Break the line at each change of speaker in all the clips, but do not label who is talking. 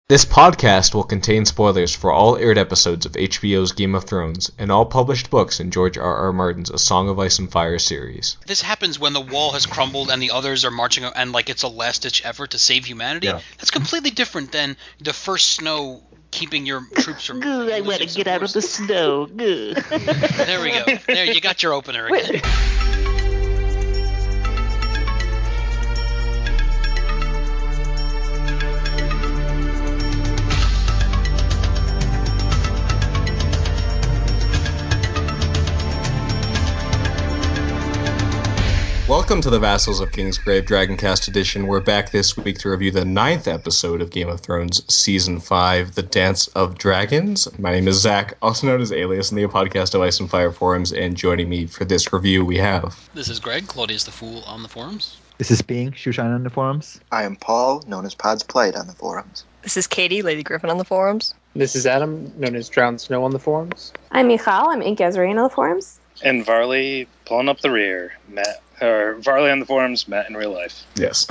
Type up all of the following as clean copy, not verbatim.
This podcast will contain spoilers for all aired episodes of HBO's Game of Thrones and all published books in George R.R. Martin's A Song of Ice and Fire series.
This happens when the wall has crumbled and the others are marching and like it's a last-ditch effort to save humanity. Yeah. That's completely different than the first snow keeping your troops from...
I want to get out of the snow.
There we go. There, you got your opener again.
Welcome to the Vassals of Kingsgrave DragonCast edition. We're back this week to review the 9th episode of Game of Thrones Season 5, The Dance of Dragons. My name is Zach, also known as Alias in the podcast of Ice and Fire forums, and joining me for this review we have...
This is Greg, claudiusthefool on the forums.
This is Bing, Shoeshiner on the forums.
I am Paul, known as Pod's Plight on the forums.
This is Katie, Lady Griffin on the forums.
This is Adam, known as drownedsnow on the forums.
I'm Michal, I'm inkasrain on the forums.
And Varley, pulling up the rear, Varley on the forums, Matt in real life.
Yes.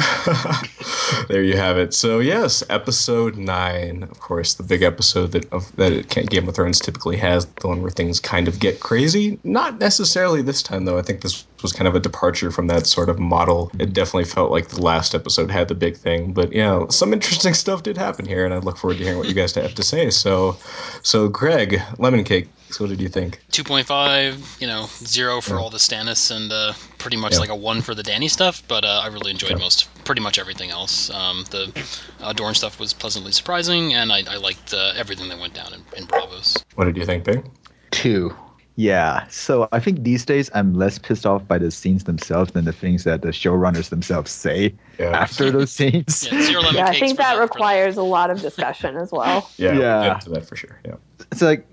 There you have it. So, yes, episode 9, of course, the big episode that Game of Thrones typically has, the one where things kind of get crazy. Not necessarily this time, though. I think this was kind of a departure from that sort of model. It definitely felt like the last episode had the big thing. But, yeah, some interesting stuff did happen here, and I look forward to hearing what you guys have to say. So Greg, Lemon Cake, what did you think?
2.5, 0 for all the Stannis and pretty much like a 1 for the Dany stuff, but I really enjoyed pretty much everything else. The Dorne stuff was pleasantly surprising, and I liked everything that went down in Bravos.
What did you think, Bing?
2. Yeah, so I think these days I'm less pissed off by the scenes themselves than the things that the showrunners themselves say after those scenes.
I think that requires a lot of discussion as well.
Yeah, we'll get to that for sure. Yeah,
it's like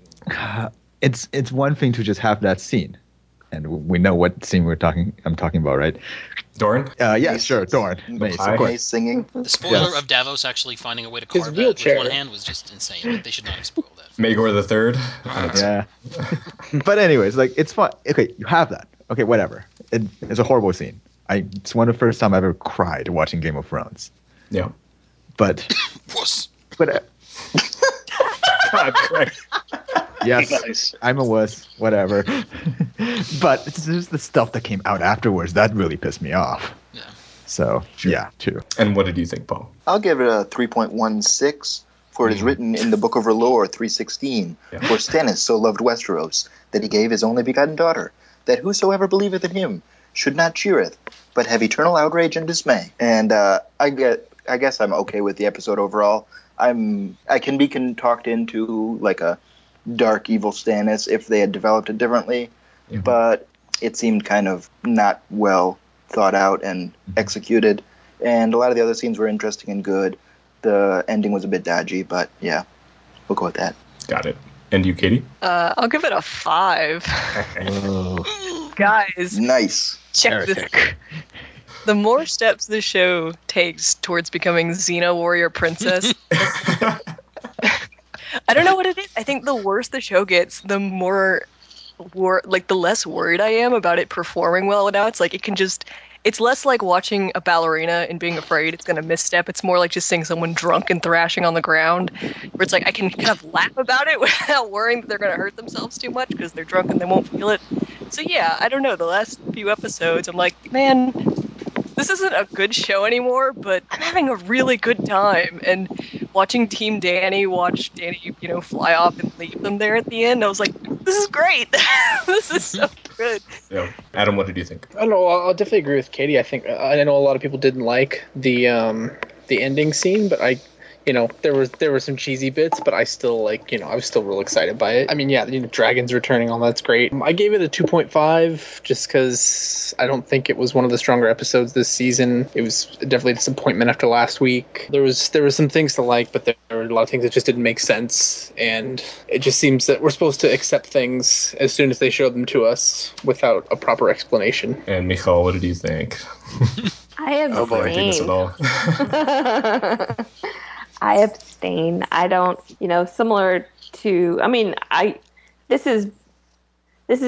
it's one thing to just have that scene, and we know what scene I'm talking about, right?
Dorne?
Yeah, sure, Dorne.
Mace, of course. Singing.
The spoiler of Davos actually finding a way to carve that with one hand was just insane. They should not have spoiled that.
Maegor the Third.
Yeah. But anyways, like, it's fun. Okay, you have that. Okay, whatever. It's a horrible scene. It's one of the first time I ever cried watching Game of Thrones.
Yeah.
But...
Wuss.
But...
God, Greg.
Yes,
nice.
I'm a wuss, whatever. But it's just the stuff that came out afterwards that really pissed me off.
Yeah.
So, yeah, 2.
And what did you think, Paul?
I'll give it a 3.16, for it is written in the Book of Lore 3:16, for Stannis so loved Westeros, that he gave his only begotten daughter, that whosoever believeth in him should not cheereth, but have eternal outrage and dismay. And I guess I'm okay with the episode overall. I can be talked into like a dark evil Stannis if they had developed it differently, but it seemed kind of not well thought out and executed, and a lot of the other scenes were interesting and good. The ending was a bit dodgy, but yeah, we'll go with that.
Got it. And you, Katie?
I'll give it a 5. Guys,
Nice.
check this. The more steps the show takes towards becoming Xena Warrior Princess, I don't know what it is. I think the worse the show gets, the more, the less worried I am about it performing well now. It's like it's less like watching a ballerina and being afraid it's going to misstep. It's more like just seeing someone drunk and thrashing on the ground, where it's like I can kind of laugh about it without worrying that they're going to hurt themselves too much because they're drunk and they won't feel it. So yeah, I don't know. The last few episodes, I'm like, man, this isn't a good show anymore, but I'm having a really good time. And watching Team Dany watch Dany, fly off and leave them there at the end, I was like, this is great. This is so good.
Yeah. Adam, what did you think?
I don't know. I'll definitely agree with Katie. I know a lot of people didn't like the ending scene, but there were some cheesy bits, but I still I was still real excited by it. I mean, yeah, dragons returning, all that's great. I gave it a 2.5 just because I don't think it was one of the stronger episodes this season. It was definitely a disappointment after last week. There was some things to like, but there were a lot of things that just didn't make sense, and it just seems that we're supposed to accept things as soon as they show them to us without a proper explanation.
And Michal, what did you think?
I abstain.
Oh boy, this at all.
I abstain. I don't, similar to, this is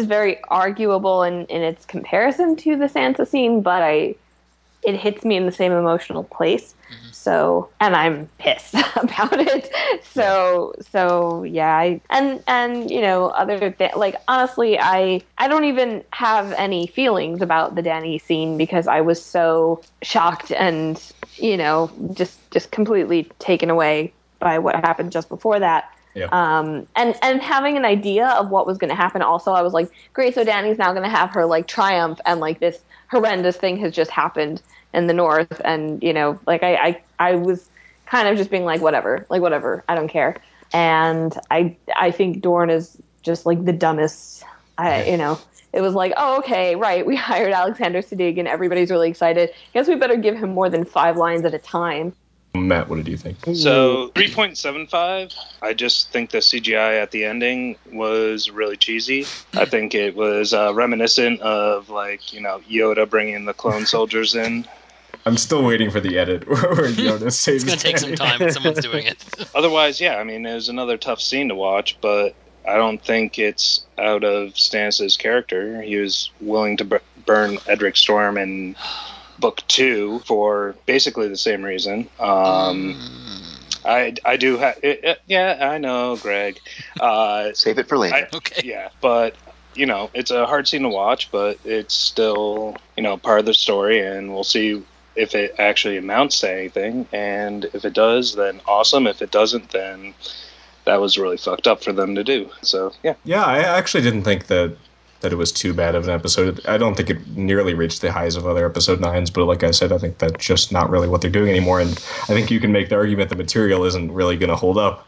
very arguable in its comparison to the Sansa scene, but I it hits me in the same emotional place. So, and I'm pissed about it. So yeah. And you know, like honestly, I don't even have any feelings about the Dany scene because I was so shocked and, you know, just completely taken away by what happened just before that.
Yeah.
And having an idea of what was going to happen. Also, I was like, great. So Dany's now going to have her like triumph, and like this horrendous thing has just happened in the north. And you know, like I was kind of just being like, whatever, I don't care. And I think Dorne is just like the dumbest. You know, it was like, oh, okay, right. We hired Alexander Siddig, and everybody's really excited. Guess we better give him more than 5 lines at a time.
Matt, what did you think?
So 3.75. I just think the CGI at the ending was really cheesy. I think it was reminiscent of, like, you know, Yoda bringing the clone soldiers in.
I'm still waiting for the edit where Yoda saves.
It's gonna take some time, but someone's doing it.
Otherwise, yeah, I mean, it was another tough scene to watch, but I don't think it's out of Stannis' character. He was willing to burn Edric Storm in book 2 for basically the same reason. I do have... yeah, I know, Greg.
Save it for later.
Okay.
Yeah, but, you know, it's a hard scene to watch, but it's still, you know, part of the story, and we'll see if it actually amounts to anything. And if it does, then awesome. If it doesn't, then that was really fucked up for them to do. So, yeah.
Yeah, I actually didn't think that it was too bad of an episode. I don't think it nearly reached the highs of other episode 9s, but like I said, I think that's just not really what they're doing anymore. And I think you can make the argument the material isn't really going to hold up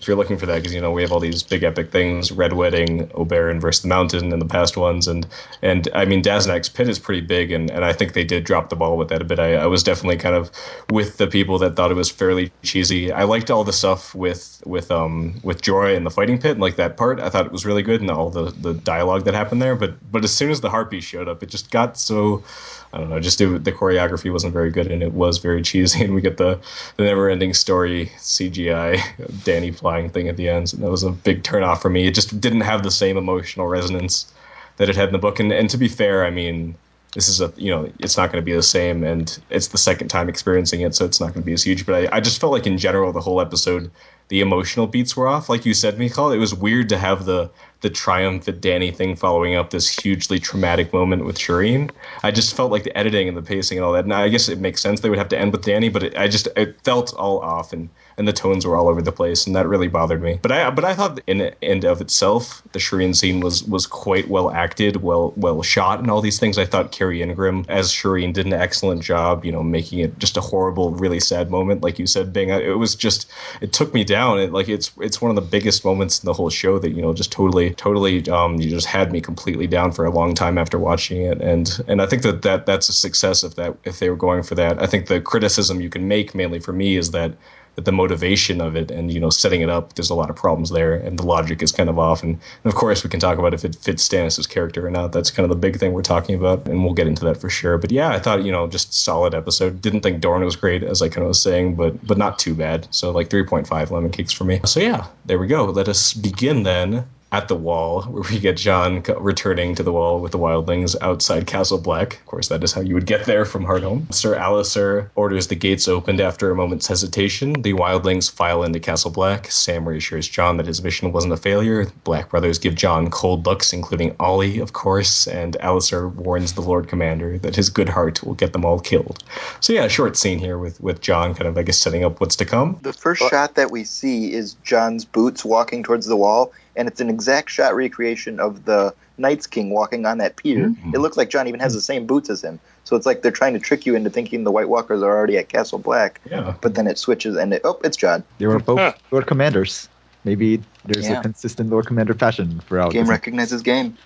if you're looking for that, because, you know, we have all these big epic things, Red Wedding, Oberyn versus the Mountain in the past ones, and I mean, Daznak's Pit is pretty big, and I think they did drop the ball with that a bit. I was definitely kind of with the people that thought it was fairly cheesy. I liked all the stuff with Jorah in the fighting pit, and like that part, I thought it was really good, and all the dialogue that happened there, but as soon as the Harpies showed up, it just got so... I don't know, the choreography wasn't very good, and it was very cheesy, and we get the never-ending story CGI Dany flying thing at the end, and that was a big turnoff for me. It just didn't have the same emotional resonance that it had in the book, and to be fair, I mean, this is it's not going to be the same, and it's the second time experiencing it, so it's not going to be as huge, but I just felt like in general the whole episode, the emotional beats were off. Like you said, Michal, it was weird to have the triumphant Dany thing following up this hugely traumatic moment with Shireen. I just felt like the editing and the pacing and all that. And I guess it makes sense they would have to end with Dany, but it felt all off, and the tones were all over the place, and that really bothered me. But I thought in and of itself, the Shireen scene was quite well acted, well shot, and all these things. I thought Carrie Ingram as Shireen did an excellent job, you know, making it just a horrible, really sad moment, like you said, Bing. It took me down. It's one of the biggest moments in the whole show that, you know, just totally you just had me completely down for a long time after watching it, and I think that's a success if they were going for that. I think the criticism you can make, mainly for me, is that the motivation of it and, you know, setting it up, there's a lot of problems there, and the logic is kind of off, and of course we can talk about if it fits Stannis' character or not. That's kind of the big thing we're talking about, and we'll get into that for sure. But yeah, I thought, you know, just solid episode. Didn't think Dorne was great, as I kind of was saying, but not too bad. So like 3.5 lemon cakes for me. So yeah, there we go. Let us begin then at the wall, where we get Jon returning to the wall with the wildlings outside Castle Black. Of course, that is how you would get there from Hardhome. Sir Alistair orders the gates opened after a moment's hesitation. The wildlings file into Castle Black. Sam reassures Jon that his mission wasn't a failure. Black brothers give Jon cold looks, including Ollie, of course, and Alistair warns the Lord Commander that his good heart will get them all killed. So yeah, a short scene here with Jon kind of, I guess, setting up what's to come.
The first shot that we see is Jon's boots walking towards the wall, and it's an exact shot recreation of the Night's King walking on that pier. Mm-hmm. It looks like Jon even has the same boots as him. So it's like they're trying to trick you into thinking the White Walkers are already at Castle Black. Yeah. But then it switches and it's Jon.
They were both Lord Commanders. Maybe there's a consistent Lord Commander fashion throughout.
Game recognizes game.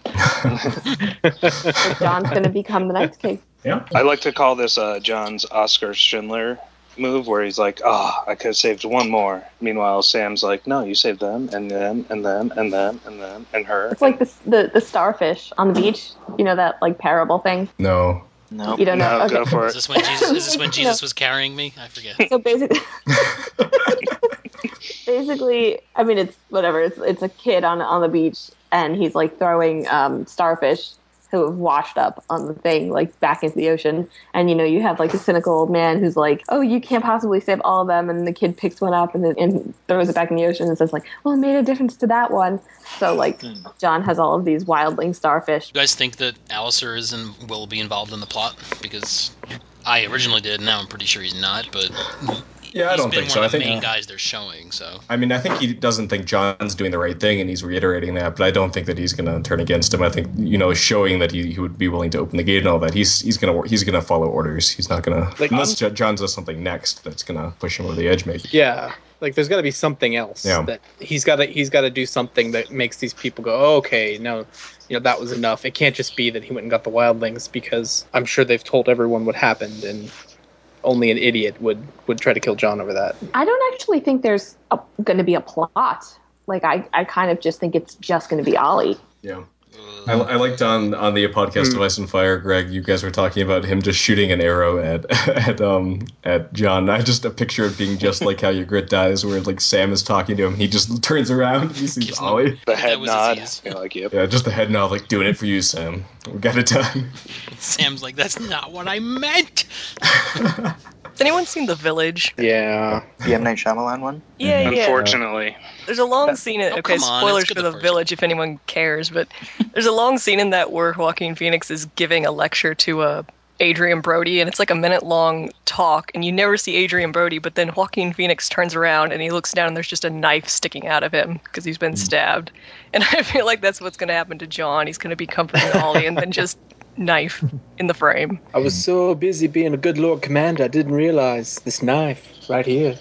Jon's going to become the Night's King.
Yeah.
I like to call this Jon's Oscar Schindler move, where he's like, I could have saved one more. Meanwhile, Sam's like, no, you saved them, and them, and them, and them, and them, and her.
It's like the starfish on the beach. You know that, like, parable thing?
No.
You don't know?
No,
okay.
go for it.
Is this when Jesus was carrying me? I forget.
So basically, I mean, it's whatever. It's a kid on the beach, and he's like throwing starfish who have washed up on the thing, like back into the ocean. And you have like the cynical old man who's like, "Oh, you can't possibly save all of them." And the kid picks one up and throws it back in the ocean and says like, "Well, it made a difference to that one." So like, John has all of these wildling starfish.
You guys think that Alias will be involved in the plot? Because I originally did. Now I'm pretty sure he's not. But
yeah, I don't think so.
I think the main guys they're showing. So
I mean, I think he doesn't think John's doing the right thing, and he's reiterating that. But I don't think that he's going to turn against him. I think showing that he would be willing to open the gate and all that. He's gonna follow orders. He's not gonna unless John does something next that's gonna push him over the edge. Maybe.
Yeah. Like there's got to be something else that he's got to do something that makes these people go, oh, okay, no, that was enough. It can't just be that he went and got the wildlings, because I'm sure they've told everyone what happened, and only an idiot would try to kill John over that.
I don't actually think there's going to be a plot. Like I kind of just think it's just going to be Ollie.
Yeah. I liked on the podcast of Ice and Fire, Greg, you guys were talking about him just shooting an arrow at John. I just a picture of being just like how your grit dies, where like Sam is talking to him, he just turns around and he sees Ollie.
The head nod.
Yeah, just the head nod, like doing it for you, Sam. We got it done.
Sam's like, that's not what I meant.
Has anyone seen The Village?
Yeah.
The M. Night Shyamalan one?
Yeah.
Unfortunately.
There's a long scene in spoilers for The Village if anyone cares, but there's a long scene in that where Joaquin Phoenix is giving a lecture to Adrian Brody, and it's like a minute-long talk, and you never see Adrian Brody, but then Joaquin Phoenix turns around and he looks down and there's just a knife sticking out of him because he's been stabbed. And I feel like that's what's going to happen to John. He's going to be comforting Ollie and then just knife in the frame.
I was so busy being a good Lord Commander, I didn't realize this knife right here.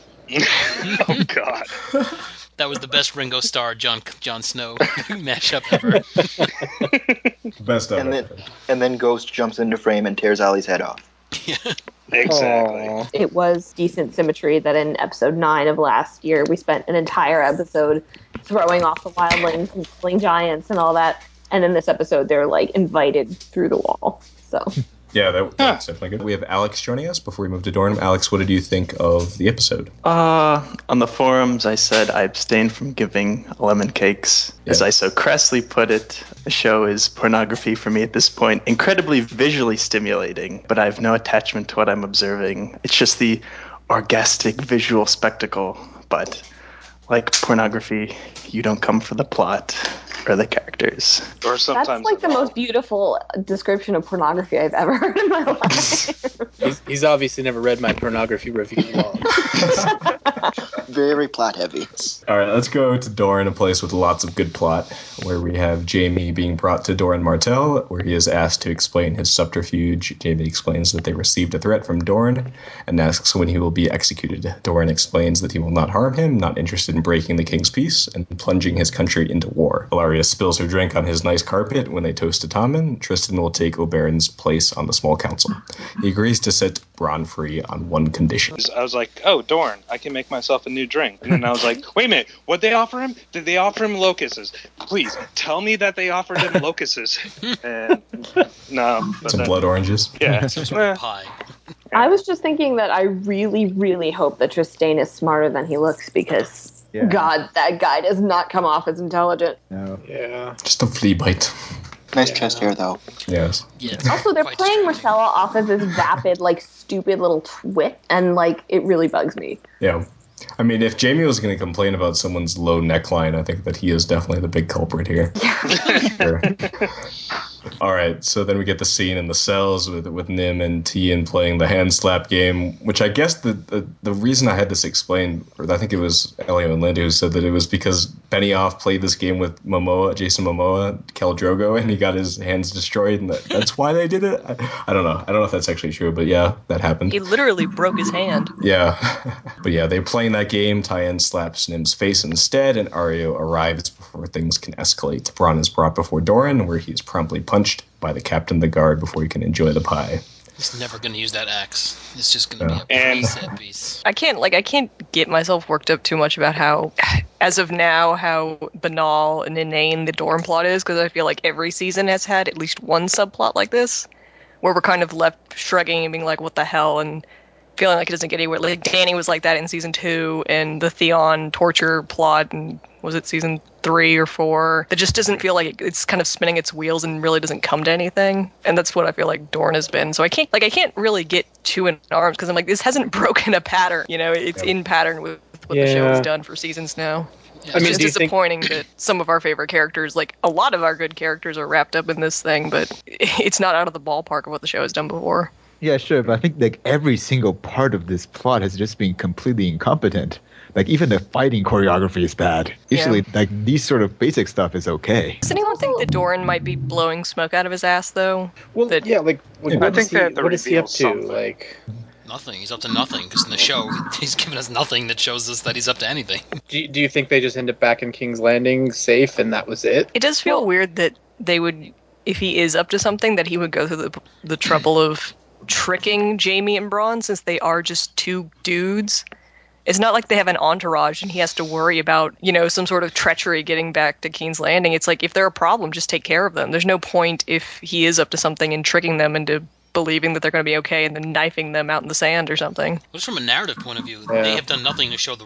Oh, God.
That was the best Ringo Starr Jon Snow mashup ever.
Best ever.
And then Ghost jumps into frame and tears Ollie's head off.
Yeah.
Exactly.
Aww. It was decent symmetry that in episode 9 of last year, we spent an entire episode throwing off the wildlings and killing giants and all that. And in this episode, they're like invited through the wall. So.
Yeah, that's definitely good. We have Alex joining us before we move to Dorn. Alex, what did you think of the episode?
On the forums, I said I abstained from giving lemon cakes. Yeah. As I so crassly put it, the show is pornography for me at this point. Incredibly visually stimulating, but I have no attachment to what I'm observing. It's just the orgastic visual spectacle. But like pornography, you don't come for the plot or the characters.
Or sometimes
that's like the most beautiful description of pornography I've ever heard in my life.
He's obviously never read my pornography review log.
Very plot heavy.
All right, let's go to Doran, a place with lots of good plot, where we have Jamie being brought to Doran Martell, where he is asked to explain his subterfuge. Jamie explains that they received a threat from Doran and asks when he will be executed. Doran explains that he will not harm him, not interested in breaking the king's peace, and plunging his country into war. Ilaria spills her drink on his nice carpet when they toast to Tommen. Tristan will take Oberyn's place on the small council. He agrees to set Bronn free on one condition.
I was like, oh, Dorn, I can make myself a new drink. And then I was like, wait a minute, what'd they offer him? Did they offer him locusts? Please, tell me that they offered him locusts. And no.
Some blood oranges?
Yeah.
Some sort of pie.
I was just thinking that I really, really hope that Tristan is smarter than he looks, because God, that guy does not come off as intelligent.
No.
Yeah.
Just a flea bite.
Nice chest hair, though.
Yes.
Also, they're playing Michal off as this vapid, like, stupid little twit, and, like, it really bugs me.
Yeah. I mean, if Jamie was going to complain about someone's low neckline, I think that he is definitely the big culprit here. Sure. All right, so then we get the scene in the cells with Nim and Tian playing the hand slap game, which I guess the reason I had this explained, or I think it was Elio and Linda who said that it was because Benioff played this game with Jason Momoa, Khal Drogo, and he got his hands destroyed, and that's why they did it? I don't know. I don't know if that's actually true, but yeah, that happened.
He literally broke his hand.
Yeah. But yeah, they're playing that game. Tian slaps Nim's face instead, and Aryo arrives before things can escalate. Bronn is brought before Doran, where he is promptly punched by the captain of the guard before he can enjoy the pie.
He's never going to use that axe. It's just going to be a pretty set piece.
I can't get myself worked up too much about how, as of now, how banal and inane the Dorn plot is, because I feel like every season has had at least one subplot like this, where we're kind of left shrugging and being like, what the hell, and feeling like it doesn't get anywhere. Like, Dany was like that in season 2, and the Theon torture plot, and was it season 3 or 4, that just doesn't feel like it's kind of spinning its wheels and really doesn't come to anything. And that's what I feel like Dorne has been. So I can't really get too in arms because I'm like, this hasn't broken a pattern. It's in pattern with what the show has done for seasons now.
Yeah,
I mean,
it's disappointing that some of our favorite characters, like a lot of our good characters, are wrapped up in this thing, but it's not out of the ballpark of what the show has done before.
Yeah, sure, but I think like every single part of this plot has just been completely incompetent. Like even the fighting choreography is bad. Usually, like these sort of basic stuff is okay.
Does anyone think that Doran might be blowing smoke out of his ass, though?
Well,
that,
what is he up to? Like
nothing. He's up to nothing because in the show he's given us nothing that shows us that he's up to anything.
Do you think they just end up back in King's Landing safe and that was it?
It does feel weird that they would, if he is up to something, that he would go through the trouble of tricking Jaime and Bronn, since they are just two dudes. It's not like they have an entourage and he has to worry about, some sort of treachery getting back to King's Landing. It's like, if they're a problem, just take care of them. There's no point if he is up to something and tricking them into believing that they're going to be okay and then knifing them out in the sand or something.
Well, just from a narrative point of view, they have done nothing to show the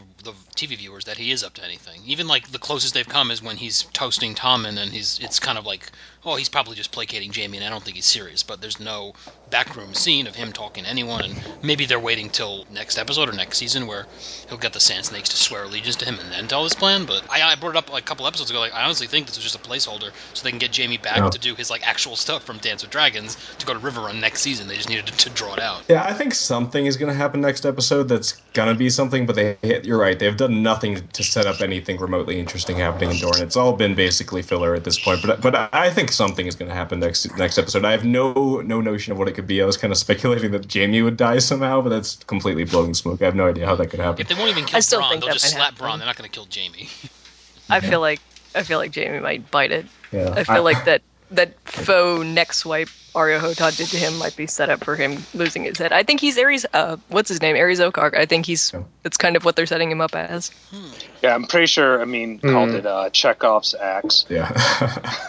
TV viewers that he is up to anything. Even like the closest they've come is when he's toasting Tommen and it's kind of like, oh, he's probably just placating Jaime and I don't think he's serious, but there's no backroom scene of him talking to anyone, and maybe they're waiting till next episode or next season where he'll get the Sand Snakes to swear allegiance to him and then tell his plan. But I brought it up like a couple episodes ago, like I honestly think this was just a placeholder so they can get Jaime back to do his like actual stuff from Dance with Dragons to go to River Run next season. They just needed to draw it out.
Yeah, I think something is going to happen next episode that's going to be something, but you're right, they've done nothing to set up anything remotely interesting happening in Dorne. It's all been basically filler at this point, but I think something is going to happen next episode. I have no notion of what it could be. I was kind of speculating that Jaime would die somehow, but that's completely blowing smoke. I have no idea how that could happen.
If they won't even kill Bronn, they'll just slap Bronn. They're not going to kill Jaime.
I feel like Jaime might bite it.
Yeah.
I feel like that faux neck swipe Arya Hotad did to him might be set up for him losing his head. I think he's Ares. What's his name? Ares Okark. I think it's kind of what they're setting him up as.
Yeah, I'm pretty sure. Called it Chekhov's axe.
Yeah.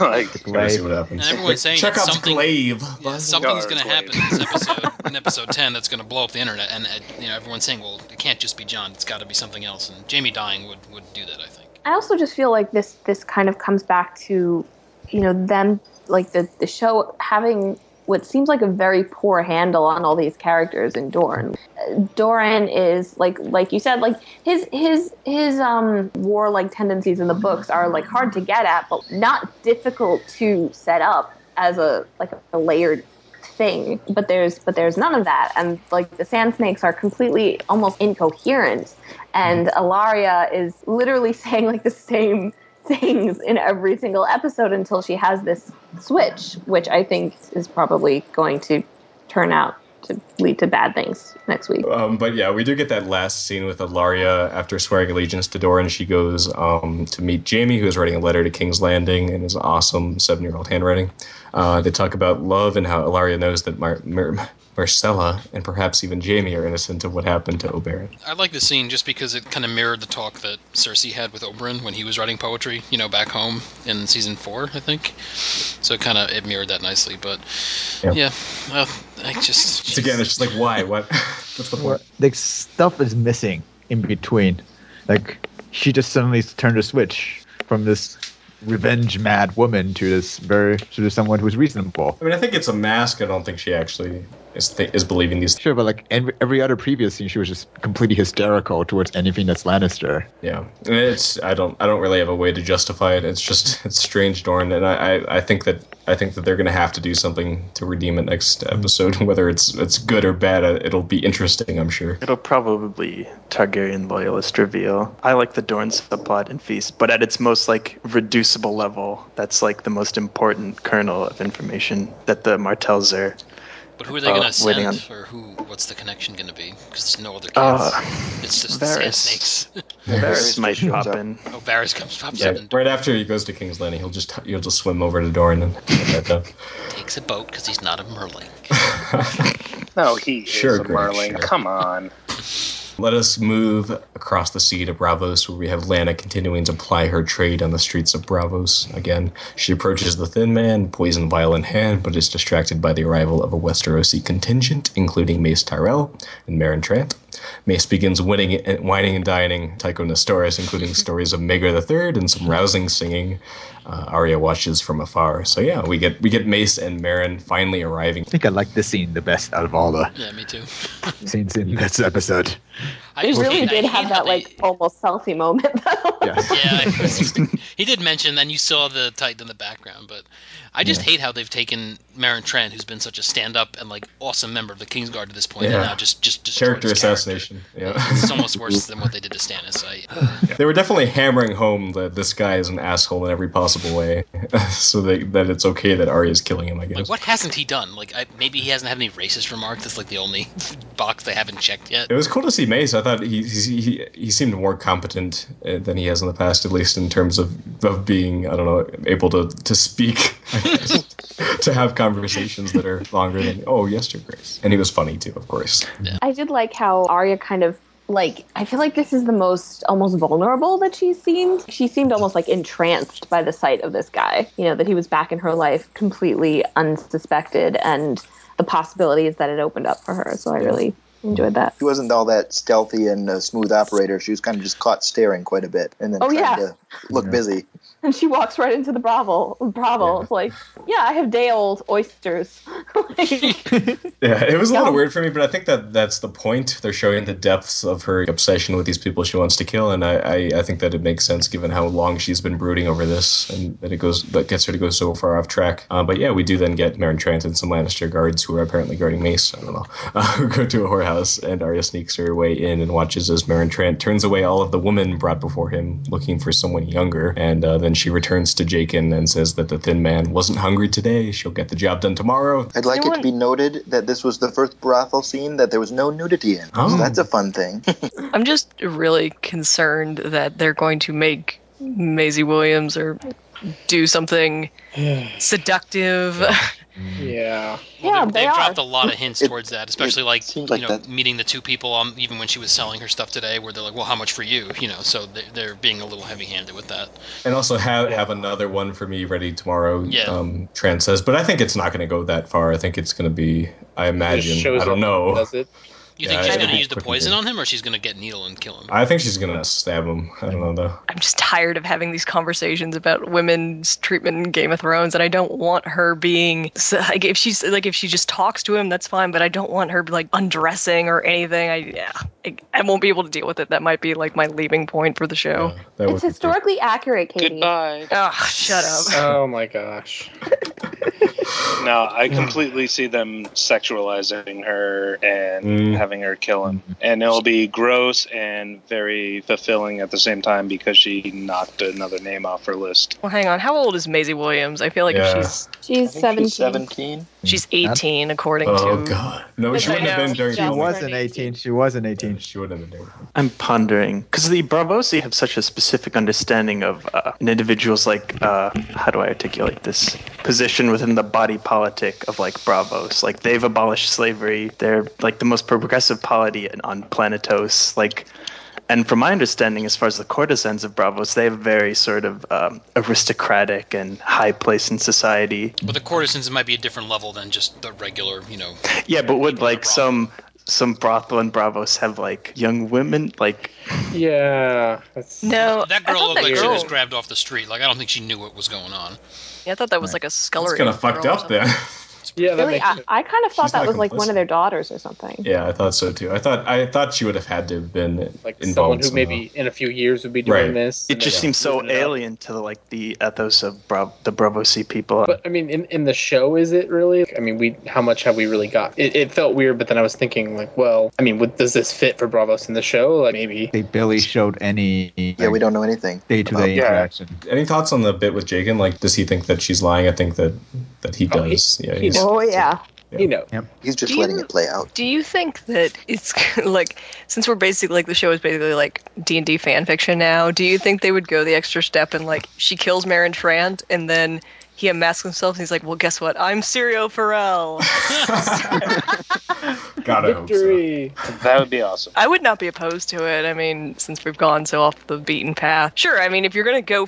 Like,
gotta see what happens.
And everyone's saying
Chekhov's glaive.
Yeah, something's going to happen in this episode, in episode 10, that's going to blow up the internet. And everyone's saying, well, it can't just be Jon. It's got to be something else. And Jaime dying would do that, I think.
I also just feel like this kind of comes back to, them, like the show having what seems like a very poor handle on all these characters in Dorne. Doran is like you said, like his warlike tendencies in the books are like hard to get at, but not difficult to set up as a layered thing. But there's none of that, and like the Sand Snakes are completely almost incoherent, and Ilaria is literally saying like the same things in every single episode until she has this switch, which I think is probably going to turn out to lead to bad things next week.
But yeah, we do get that last scene with Ilaria after swearing allegiance to Doran. She goes to meet Jaime, who is writing a letter to King's Landing in his awesome 7-year-old handwriting. They talk about love and how Ilaria knows that Marcella and perhaps even Jaime are innocent of what happened to Oberyn.
I like the scene just because it kind of mirrored the talk that Cersei had with Oberyn when he was writing poetry, back home in season 4, I think. So it mirrored that nicely. But
It's just like, why? What? What's the point?
Like stuff is missing in between. Like she just suddenly turned a switch from this revenge mad woman to someone who's reasonable.
I think it's a mask. I don't think she actually is believing these.
Sure, but like every other previous scene, she was just completely hysterical towards anything that's Lannister.
Yeah, and I don't really have a way to justify it. It's strange, Dorne, and I think that they're gonna have to do something to redeem it next episode. Whether it's good or bad, it'll be interesting, I'm sure.
It'll probably be Targaryen loyalist reveal. I like the Dorne subplot in Feast, but at its most like reducible level, that's like the most important kernel of information that the Martells are.
But who are they going to send, or what's the connection going to be? Because there's no other kids. It's just the Sand Snakes.
Varys might pop in.
Oh, Varys pops up.
Right after he goes to King's Landing, he'll just swim over to Dorne and get that done.
Takes a boat because he's not a merling.
No, he is a merling. Sure. Come on.
Let us move across the sea to Bravos, where we have Lana continuing to ply her trade on the streets of Bravos. Again, she approaches the Thin Man, poison vial in hand, but is distracted by the arrival of a Westerosi contingent, including Mace Tyrell and Meryn Trant. Mace begins whining and dining Tycho Nestoris, including stories of Maegor III and some rousing singing. Arya watches from afar. So yeah, we get Mace and Meryn finally arriving.
I think I like this scene the best out of all the
me too.
scenes in this episode.
He really did have that almost selfie moment though.
Yes.
Yeah, he did mention, then you saw the Titan in the background, but I just hate how they've taken Meryn Trant, who's been such a stand-up and awesome member of the Kingsguard to this point, and now just
character assassination. Yeah,
it's almost worse than what they did to Stannis.
They were definitely hammering home that this guy is an asshole in every possible way, so that it's okay that Arya's killing him. I guess.
What hasn't he done? Maybe he hasn't had any racist remarks. That's the only box they haven't checked yet.
It was cool to see Mace. I thought he seemed more competent than he has in the past, at least in terms of being, I don't know, able to speak, to have conversations that are longer than, oh, yes, Your Grace. And he was funny too, of course.
Yeah.
I did like how Arya kind of, I feel like this is the most almost vulnerable that she's seemed. She seemed almost entranced by the sight of this guy, that he was back in her life completely unsuspected, and the possibilities that it opened up for her. So I really enjoyed that.
She wasn't all that stealthy and smooth operator. She was kind of just caught staring quite a bit and then trying to look busy.
And she walks right into the brothel. It's I have day-old oysters.
Yeah, it was a little weird for me, but I think that's the point. They're showing the depths of her obsession with these people she wants to kill, and I think that it makes sense given how long she's been brooding over this, and that gets her to go so far off track. But yeah, we do then get Meryn Trant and some Lannister guards who are apparently guarding Mace, I don't know, who go to a whorehouse, and Arya sneaks her way in and watches as Meryn Trant turns away all of the women brought before him, looking for someone younger, and then she returns to Jaqen and says that the Thin Man wasn't hungry today. She'll get the job done tomorrow.
I'd like it to be noted that this was the first brothel scene that there was no nudity in. So that's a fun thing.
I'm just really concerned that they're going to make Maisie Williams or do something seductive.
Yeah.
Well, they've dropped a lot of hints towards that, especially meeting the two people, even when she was selling her stuff today, where they're like, well, how much for you? So they're being a little heavy-handed with that.
And also have another one for me ready tomorrow,
Trant
says. But I think it's not going to go that far. I think it's going to be, I imagine, I don't know.
Does it?
You think she's going to use the poison on him, or she's going to get needle and kill him?
I think she's going to stab him. I don't know, though.
I'm just tired of having these conversations about women's treatment in Game of Thrones, and I don't want her being if she just talks to him, that's fine. But I don't want her undressing or anything. I won't be able to deal with it. That might be my leaving point for the show.
Yeah, it's historically accurate, Katie.
Goodbye.
Oh, shut up.
Oh my gosh.
No, I completely see them sexualizing her and having her kill him. And it'll be gross and very fulfilling at the same time because she knocked another name off her list.
Well, hang on. How old is Maisie Williams? I feel like if
she's 17.
17.
She's 18, according to...
Oh, God. No, she wouldn't have been during...
She wasn't 18. She wasn't 18.
She wouldn't have been during...
I'm pondering, because the Bravosi have such a specific understanding of an individual's, how do I articulate this? Position within the body politic of, Bravos. They've abolished slavery. They're, the most progressive polity on Planetos. And from my understanding, as far as the courtesans of Bravos, they have a very sort of aristocratic and high place in society.
But the courtesans might be a different level than just the regular,
Yeah, but would some brothel and Bravos have young women?
Yeah.
No,
that girl looked like she was grabbed off the street. I don't think she knew what was going on.
Yeah, I thought that was a scullery.
It's kind of fucked up then.
Yeah,
really, I kind of thought that was one of their daughters or something.
Yeah, I thought so too. I thought she would have had to have been involved.
Someone who maybe in a few years would be doing this.
It just seems so alien to the ethos of the Bravosi people.
But in the show, is it really? How much have we really got? It felt weird, but then I was thinking does this fit for Bravos in the show? Maybe
they barely showed any.
We don't know anything.
Day-to-day interaction.
Any thoughts on the bit with Jaqen? Does he think that she's lying? I think that he does.
Oh, yeah.
Yep.
He's just letting it play out.
Do you think that it's since we're basically the show is basically D&D fan fiction now, do you think they would go the extra step and she kills Meryn Trant and then he unmasks himself and he's like, well, guess what? I'm Syrio Farrell.
Gotta hope so.
Victory!
That would be awesome.
I would not be opposed to it. I mean, since we've gone so off the beaten path. Sure, I mean, if you're gonna go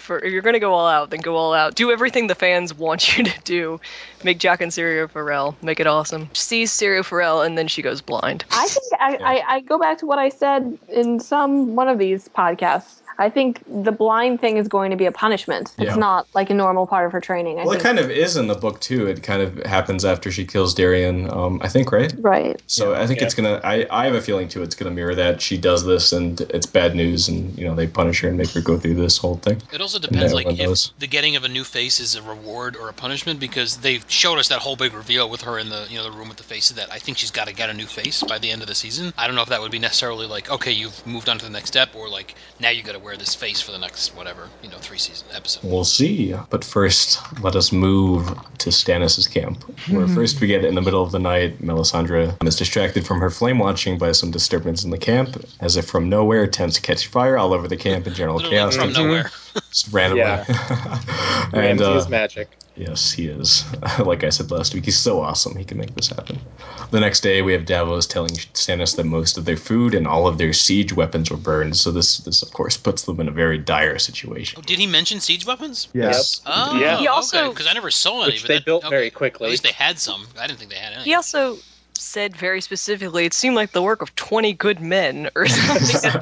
all out, then go all out. Do everything the fans want you to do. Make Jack and Syrio Farrell. Make it awesome. Sees Syrio Farrell, and then she goes blind.
I think I go back to what I said in one of these podcasts. I think the blind thing is going to be a punishment. It's not like a normal part of her training.
It kind of is in the book too. It kind of happens after she kills Darian, I think, right?
Right.
So I think it's gonna. I have a feeling too. It's gonna mirror that. She does this, and it's bad news, and they punish her and make her go through this whole thing.
It also depends, like if the getting of a new face is a reward or a punishment, because they showed us that whole big reveal with her in the the room with the faces. That I think she's got to get a new face by the end of the season. I don't know if that would be necessarily like, okay, you've moved on to the next step, or like now you got to wear this face for the next whatever 3 season episode.
We'll see. But first, let us move to Stannis' camp, where first we get in the middle of the night, Melisandre is distracted from her flame watching by some disturbance in the camp. As if from nowhere, tents catch fire all over the camp in general chaos.
From nowhere.
Just randomly.
Yeah. And is magic.
Yes, he is. Like I said last week, he's so awesome. He can make this happen. The next day, we have Davos telling Stannis that most of their food and all of their siege weapons were burned. So this of course, puts them in a very dire situation.
Oh, did he mention siege weapons?
Yes.
Oh,
Yeah.
He also,
because I never saw any.
Which
but
they built very quickly.
At least they had some. I didn't think they had any.
he also said very specifically, it seemed like the work of 20 good men or something.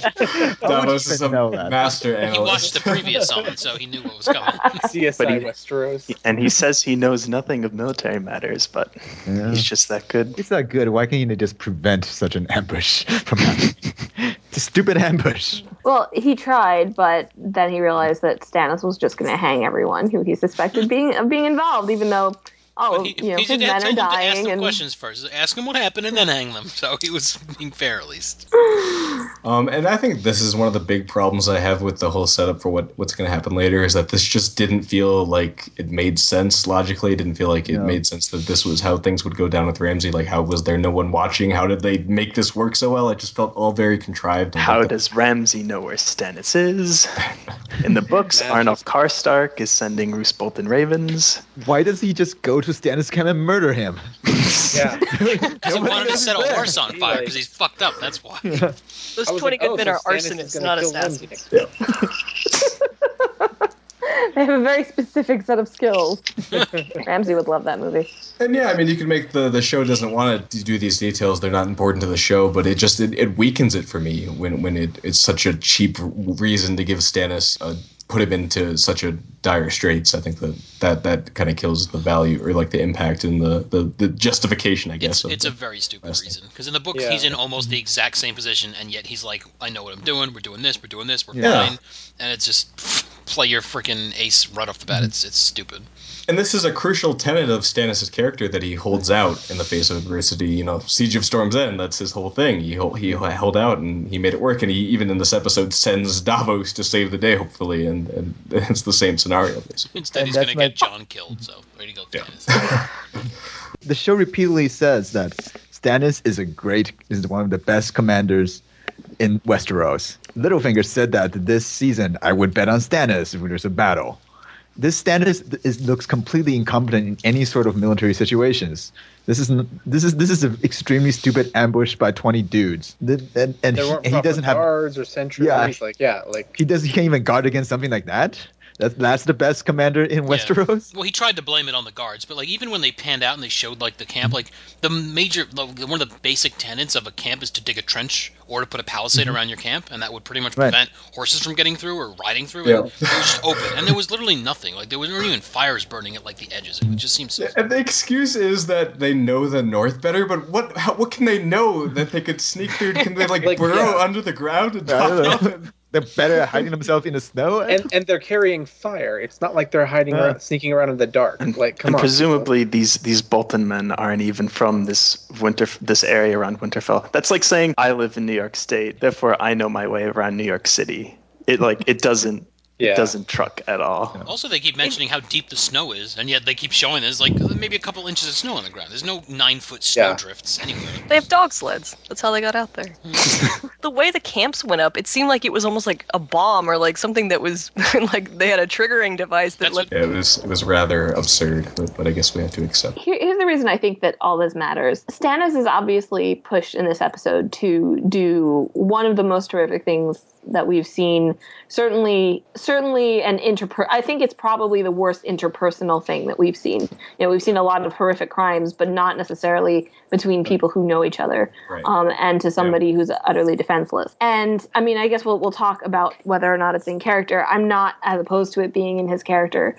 Davos is a
know that.
master
He
analyst.
watched the previous one, so he knew what was coming.
CSI
But
Westeros.
And he says he knows nothing of military matters, but he's just that good.
It's not good. Why can't you just prevent such an ambush from happening? It's a stupid ambush.
Well, he tried, but then he realized that Stannis was just going to hang everyone who he suspected of being involved, even though his men are dying.
Ask them questions first. Ask him what happened and then hang them. So he was being fair, at least.
And I think this is one of the big problems I have with the whole setup for what's going to happen later, is that this just didn't feel like it made sense logically. It didn't feel like it made sense that this was how things would go down with Ramsay. Like, how was there no one watching? How did they make this work so well? It just felt all very contrived.
How does Ramsay know where Stannis is? In the books, Arnulf Karstark is sending Roose Bolton ravens.
Why does he just go to Stannis' camp and murder him?
Yeah.
Because he wanted to set a horse on fire because he's fucked up. That's why.
Those 20 good men are arsonists, not assassins.
They have a very specific set of skills. Ramsay would love that movie.
And yeah, I mean, you can make the show doesn't want to do these details. They're not important to the show, but it weakens it for me when it's such a cheap reason to give Stannis put him into such a dire straits. I think that kind of kills the value or like the impact and the justification, I guess.
It's a very stupid reason, because in the book he's in almost the exact same position, and yet he's like, I know what I'm doing. We're doing this. We're fine. And it's just play your freaking ace right off the bat. It's stupid.
And this is a crucial tenet of Stannis' character that he holds out in the face of adversity. Siege of Storm's End, that's his whole thing. He held out and he made it work. And he, even in this episode, sends Davos to save the day, hopefully. And it's the same scenario, basically.
Instead, he's going to get Jon killed. So, there you go, Stannis.
The show repeatedly says that Stannis is one of the best commanders in Westeros. Littlefinger said that this season, I would bet on Stannis if there's a battle. This Stannis looks completely incompetent in any sort of military situations. This is an extremely stupid ambush by 20 dudes, and he doesn't have
guards or sentries.
He can't even guard against something like that. That's the best commander in Westeros.
Well, he tried to blame it on the guards, but like even when they panned out and they showed like the camp, like the one of the basic tenets of a camp is to dig a trench or to put a palisade around your camp, and that would pretty much prevent horses from getting through or riding through. Yeah. It was just open, and there was literally nothing. Like there weren't even fires burning at like the edges. It just seems so.
And the excuse is that they know the North better, but what can they know that they could sneak through? Can they like burrow under the ground and top it up?
They're better at hiding themselves in the snow,
and they're carrying fire. It's not like they're sneaking around in the dark. Come on.
Presumably, these Bolton men aren't even from this area around Winterfell. That's like saying I live in New York State, therefore I know my way around New York City. It doesn't truck at all.
Also, they keep mentioning how deep the snow is, and yet they keep showing there's like maybe a couple inches of snow on the ground. There's no 9-foot snow drifts anywhere.
They have dog sleds. That's how they got out there. The way the camps went up, it seemed like it was almost like a bomb or like something that was like they had a triggering device that
it was rather absurd, but I guess we have to accept.
Here's the the reason I think that all this matters. Stannis is obviously pushed in this episode to do one of the most horrific things that we've seen. Certainly I think it's probably the worst interpersonal thing that we've seen. We've seen a lot of horrific crimes, but not necessarily between people who know each other, and to somebody who's utterly defenseless. And I mean, I guess we'll talk about whether or not it's in character. I'm not as opposed to it being in his character,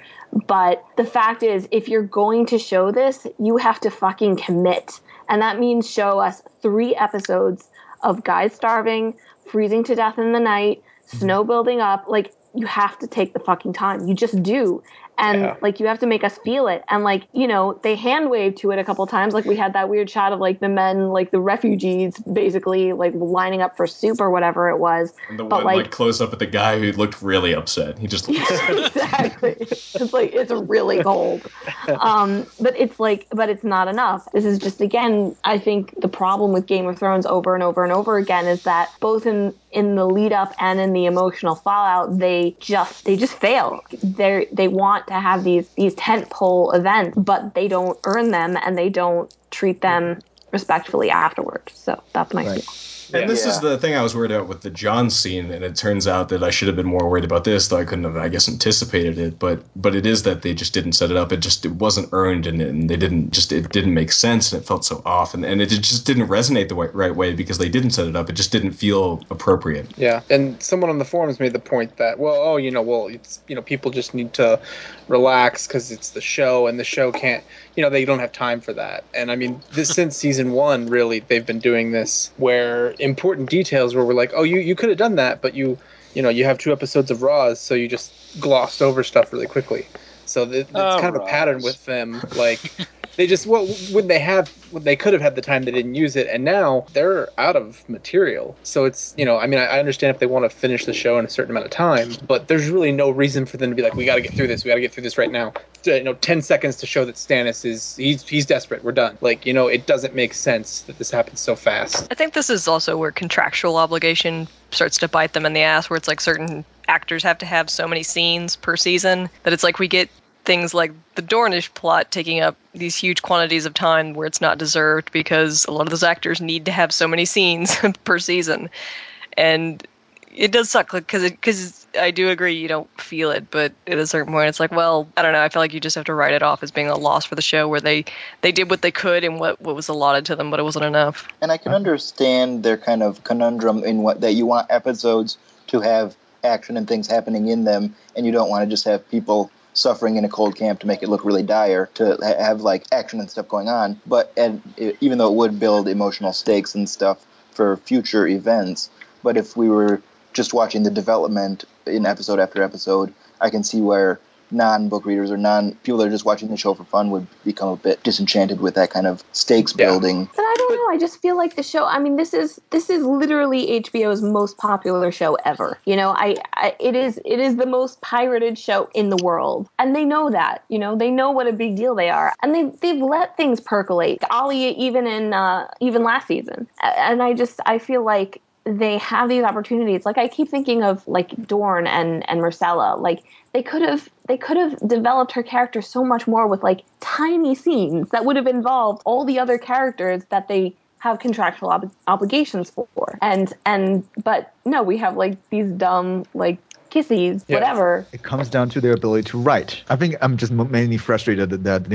but the fact is, if you're going to show this, you have to fucking commit. And that means show us 3 episodes of guys starving, freezing to death in the night, snow building up. Like, you have to take the fucking time. You just do. And like, you have to make us feel it. And like, they hand waved to it a couple times. Like, we had that weird shot of like the men, like the refugees, basically like lining up for soup or whatever it was.
And the one like close up at the guy who looked really upset. He just looked
exactly. It's like, it's really cold. But it's not enough. This is just, again, I think the problem with Game of Thrones over and over and over again is that both in the lead up and in the emotional fallout, they just fail. They want to have these tentpole events, but they don't earn them and they don't treat them respectfully afterwards. So that's my feel.
And this is the thing I was worried about with the Jon scene, and it turns out that I should have been more worried about this, though I couldn't have, I guess, anticipated it. But it is that they just didn't set it up. It wasn't earned, and it didn't make sense, and it felt so off, and it just didn't resonate the right way because they didn't set it up. It just didn't feel appropriate.
Yeah, and someone on the forums made the point that, it's people just need to relax because it's the show, and the show can't, they don't have time for that. And I mean, since season 1, really, they've been doing this where important details where we're like, oh, you could have done that, but you have 2 episodes of Raws, so you just glossed over stuff really quickly. So it's kind of a pattern with them. Like, they just when they could have had the time, they didn't use it, and now they're out of material. So it's I understand if they want to finish the show in a certain amount of time, but there's really no reason for them to be like, we got to get through this right now. 10 seconds to show that Stannis he's desperate. We're done. Like, it doesn't make sense that this happens so fast.
I think this is also where contractual obligation starts to bite them in the ass, where it's like certain actors have to have so many scenes per season that it's like we get things like the Dornish plot taking up these huge quantities of time where it's not deserved because a lot of those actors need to have so many scenes per season. And it does suck because I do agree you don't feel it, but at a certain point it's like, well, I don't know, I feel like you just have to write it off as being a loss for the show where they did what they could and what was allotted to them, but it wasn't enough.
And I can understand their kind of conundrum in that you want episodes to have action and things happening in them, and you don't want to just have people suffering in a cold camp to make it look really dire, to have like action and stuff going on. Even though it would build emotional stakes and stuff for future events, but if we were just watching the development in episode after episode, I can see where non-book readers or people that are just watching the show for fun would become a bit disenchanted with that kind of stakes building.
But I don't know. I just feel like the show. I mean, this is literally HBO's most popular show ever. It is the most pirated show in the world, and they know that. They know what a big deal they are, and they've let things percolate. Ollie, even last season, and I feel like they have these opportunities. Like, I keep thinking of like Dorne and Myrcella. Like, they could have developed her character so much more with like tiny scenes that would have involved all the other characters that they have contractual obligations for. But no, we have like these dumb like kissies, whatever.
It comes down to their ability to write. I think I'm just mainly frustrated that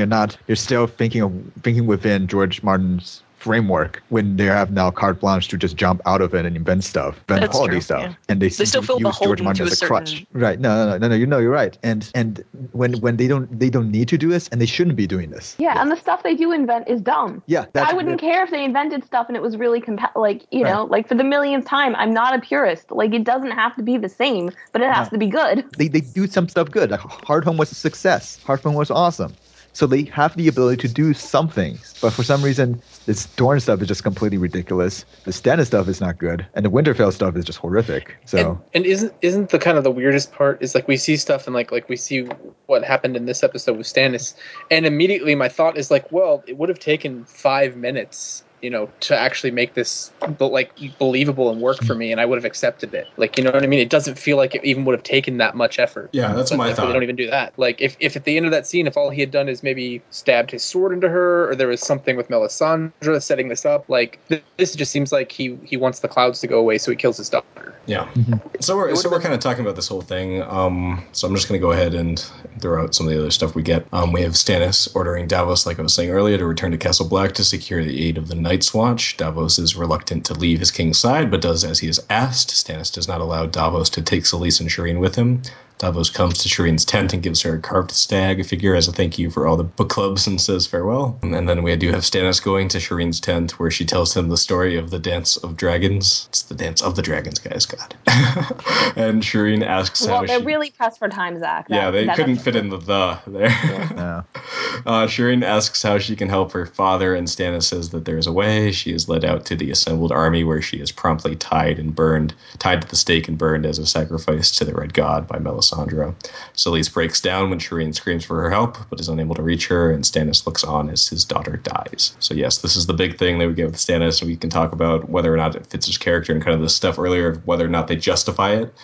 they're still thinking within George Martin's framework when they have now carte blanche to just jump out of it and invent stuff, invent quality stuff, and they
still feel
use George Martin as a crutch. Right? No. You're right. And when they don't need to do this, and they shouldn't be doing this.
Yeah, and the stuff they do invent is dumb.
Yeah,
I wouldn't care if they invented stuff and it was really like like for the millionth time. I'm not a purist. Like, it doesn't have to be the same, but it has to be good.
They do some stuff good. Like, Hardhome was a success. Hardhome was awesome. So they have the ability to do some things, but for some reason, this Dorne stuff is just completely ridiculous. The Stannis stuff is not good, and the Winterfell stuff is just horrific. So
and isn't the kind of the weirdest part is like we see stuff and like we see what happened in this episode with Stannis, and immediately my thought is like, well, it would have taken 5 minutes to actually make this believable and work for me, and I would have accepted it. Like, you know what I mean? It doesn't feel like it even would have taken that much effort.
Yeah, that's my thought.
They don't even do that. Like, if at the end of that scene, if all he had done is maybe stabbed his sword into her, or there was something with Melisandre setting this up, like, this just seems like he wants the clouds to go away, so he kills his daughter.
Yeah. So we're kind of talking about this whole thing. So I'm just going to go ahead and throw out some of the other stuff we get. We have Stannis ordering Davos, like I was saying earlier, to return to Castle Black to secure the aid of the Night's Watch. Davos is reluctant to leave his king's side, but does as he is asked. Stannis does not allow Davos to take Selyse and Shireen with him. Davos comes to Shireen's tent and gives her a carved stag figure as a thank you for all the book clubs and says farewell. And then we do have Stannis going to Shireen's tent where she tells him the story of the Dance of Dragons. It's the Dance of the Dragons, guys, God. And Shireen asks how
they're really pressed for time, Zach.
They couldn't fit in the there.
Yeah.
Shireen asks how she can help her father, and Stannis says that there is a way. She is led out to the assembled army where she is promptly tied to the stake and burned as a sacrifice to the Red God by Melisandre. Selyse breaks down when Shireen screams for her help, but is unable to reach her, and Stannis looks on as his daughter dies. So yes, this is the big thing that we get with Stannis, and we can talk about whether or not it fits his character and kind of the stuff earlier of whether or not they justify it.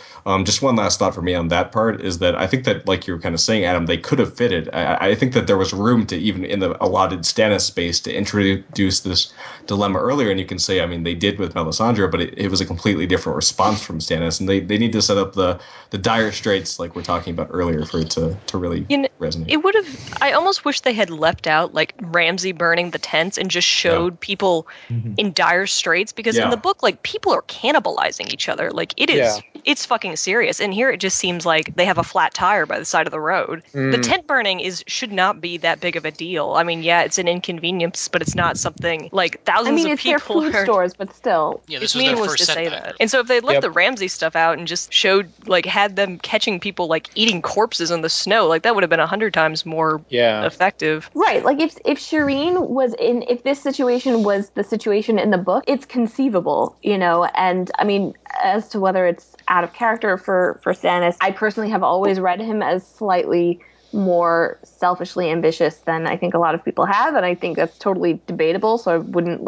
Just one last thought for me on that part is that I think that, like you were kind of saying, Adam, they could have fitted. I think that there was room to, even in the allotted Stannis space, to introduce this dilemma earlier, and you can say, I mean, they did with Melisandre, but it was a completely different response from Stannis, and they need to set up the dire straits like we're talking about earlier for it to really resonate.
It would have. I almost wish they had left out like Ramsay burning the tents and just showed people in dire straits, because in the book, like, people are cannibalizing each other. Like, it is, it's fucking serious. And here it just seems like they have a flat tire by the side of the road. The tent burning should not be that big of a deal. I mean, yeah, it's an inconvenience, but it's not something like thousands of people.
Their food stores, but still,
this was their first setback.
And so if they left the Ramsay stuff out and just showed, like, had them catching people like eating corpses in the snow, like, that would have been 100 times more effective.
Right. Like, if Shireen was if this situation was the situation in the book, it's conceivable, and I mean, as to whether it's out of character for Stannis, I personally have always read him as slightly more selfishly ambitious than I think a lot of people have, and I think that's totally debatable, so I wouldn't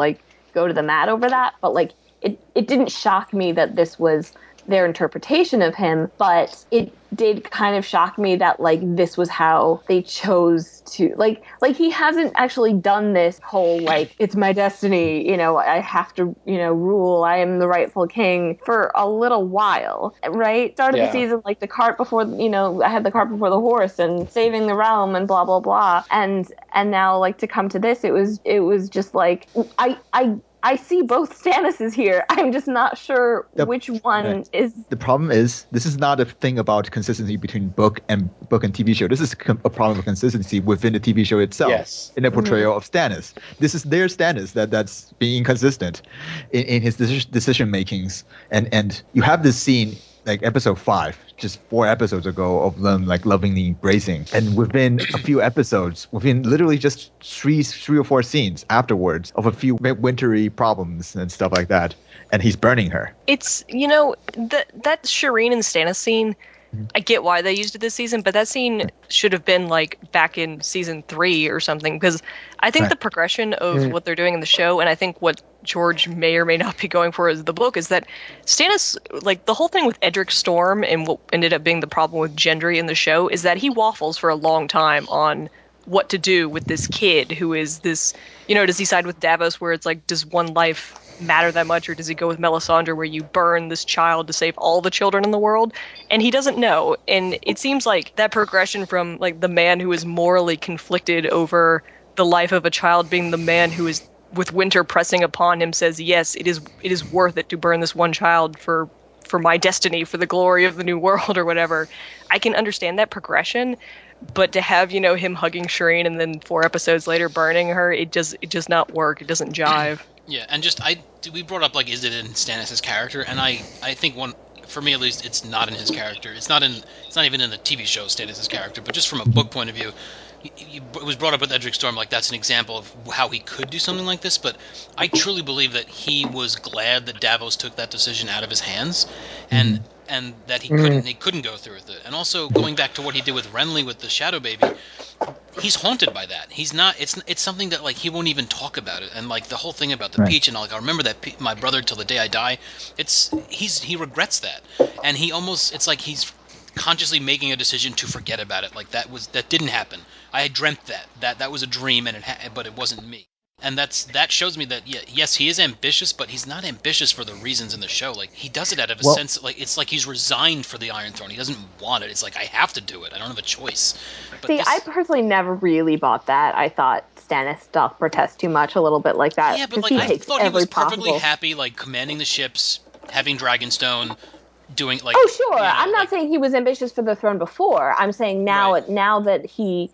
go to the mat over that, but it didn't shock me that this was their interpretation of him, but it did kind of shock me that this was how they chose to he hasn't actually done this whole it's my destiny, I have to rule, I am the rightful king, for a little while, right? Started the season the cart before, I had the cart before the horse and saving the realm and blah blah blah, and now to come to this, it was just I see both Stannises here. I'm just not sure which one is.
The problem is, this is not a thing about consistency between book and TV show. This is a problem of consistency within the TV show itself, in the portrayal of Stannis. This is their Stannis that's being inconsistent in his decision makings, and you have this scene. Episode 5, just 4 episodes ago, of them lovingly embracing, and within a few episodes, within literally just three or four scenes afterwards, of a few wintry problems and stuff like that, and he's burning her.
It's that Shireen and Stannis scene. I get why they used it this season, but that scene should have been back in season 3 or something, because I think the progression of what they're doing in the show, and I think what George may or may not be going for as the book, is that Stannis, the whole thing with Edric Storm and what ended up being the problem with Gendry in the show, is that he waffles for a long time on what to do with this kid who is this, does he side with Davos, where it's does one life matter that much, or does he go with Melisandre, where you burn this child to save all the children in the world? And he doesn't know. And it seems like that progression from the man who is morally conflicted over the life of a child, being the man who is, with winter pressing upon him, says, yes, it is worth it to burn this one child for my destiny, for the glory of the new world, or whatever. I can understand that progression, but to have him hugging Shireen and then 4 episodes later burning her, it does not work. It doesn't jive.
Yeah, and we brought up is it in Stannis' character, and I think for me at least, it's not in his character. It's not even in the TV show Stannis' character, but just from a book point of view, it was brought up with Edric Storm, that's an example of how he could do something like this, but I truly believe that he was glad that Davos took that decision out of his hands, and and that he couldn't go through with it. And also going back to what he did with Renly with the Shadow Baby, he's haunted by that. He's not. It's something that like he won't even talk about it. And like the whole thing about the peach, and like I remember that my brother till the day I die. He regrets that, and it's like he's consciously making a decision to forget about it. Like that didn't happen. I had dreamt that was a dream, but it wasn't me. And that shows me that yes, he is ambitious, but he's not ambitious for the reasons in the show. Like he does it out of a sense, like it's like he's resigned for the Iron Throne. He doesn't want it. It's like I have to do it. I don't have a choice. But
I personally never really bought that. I thought Stannis doth protest too much, a little bit like that.
Yeah, but like I thought he was perfectly happy, like commanding the ships, having Dragonstone, doing like.
Oh sure, I'm not saying he was ambitious for the throne before. I'm saying now that he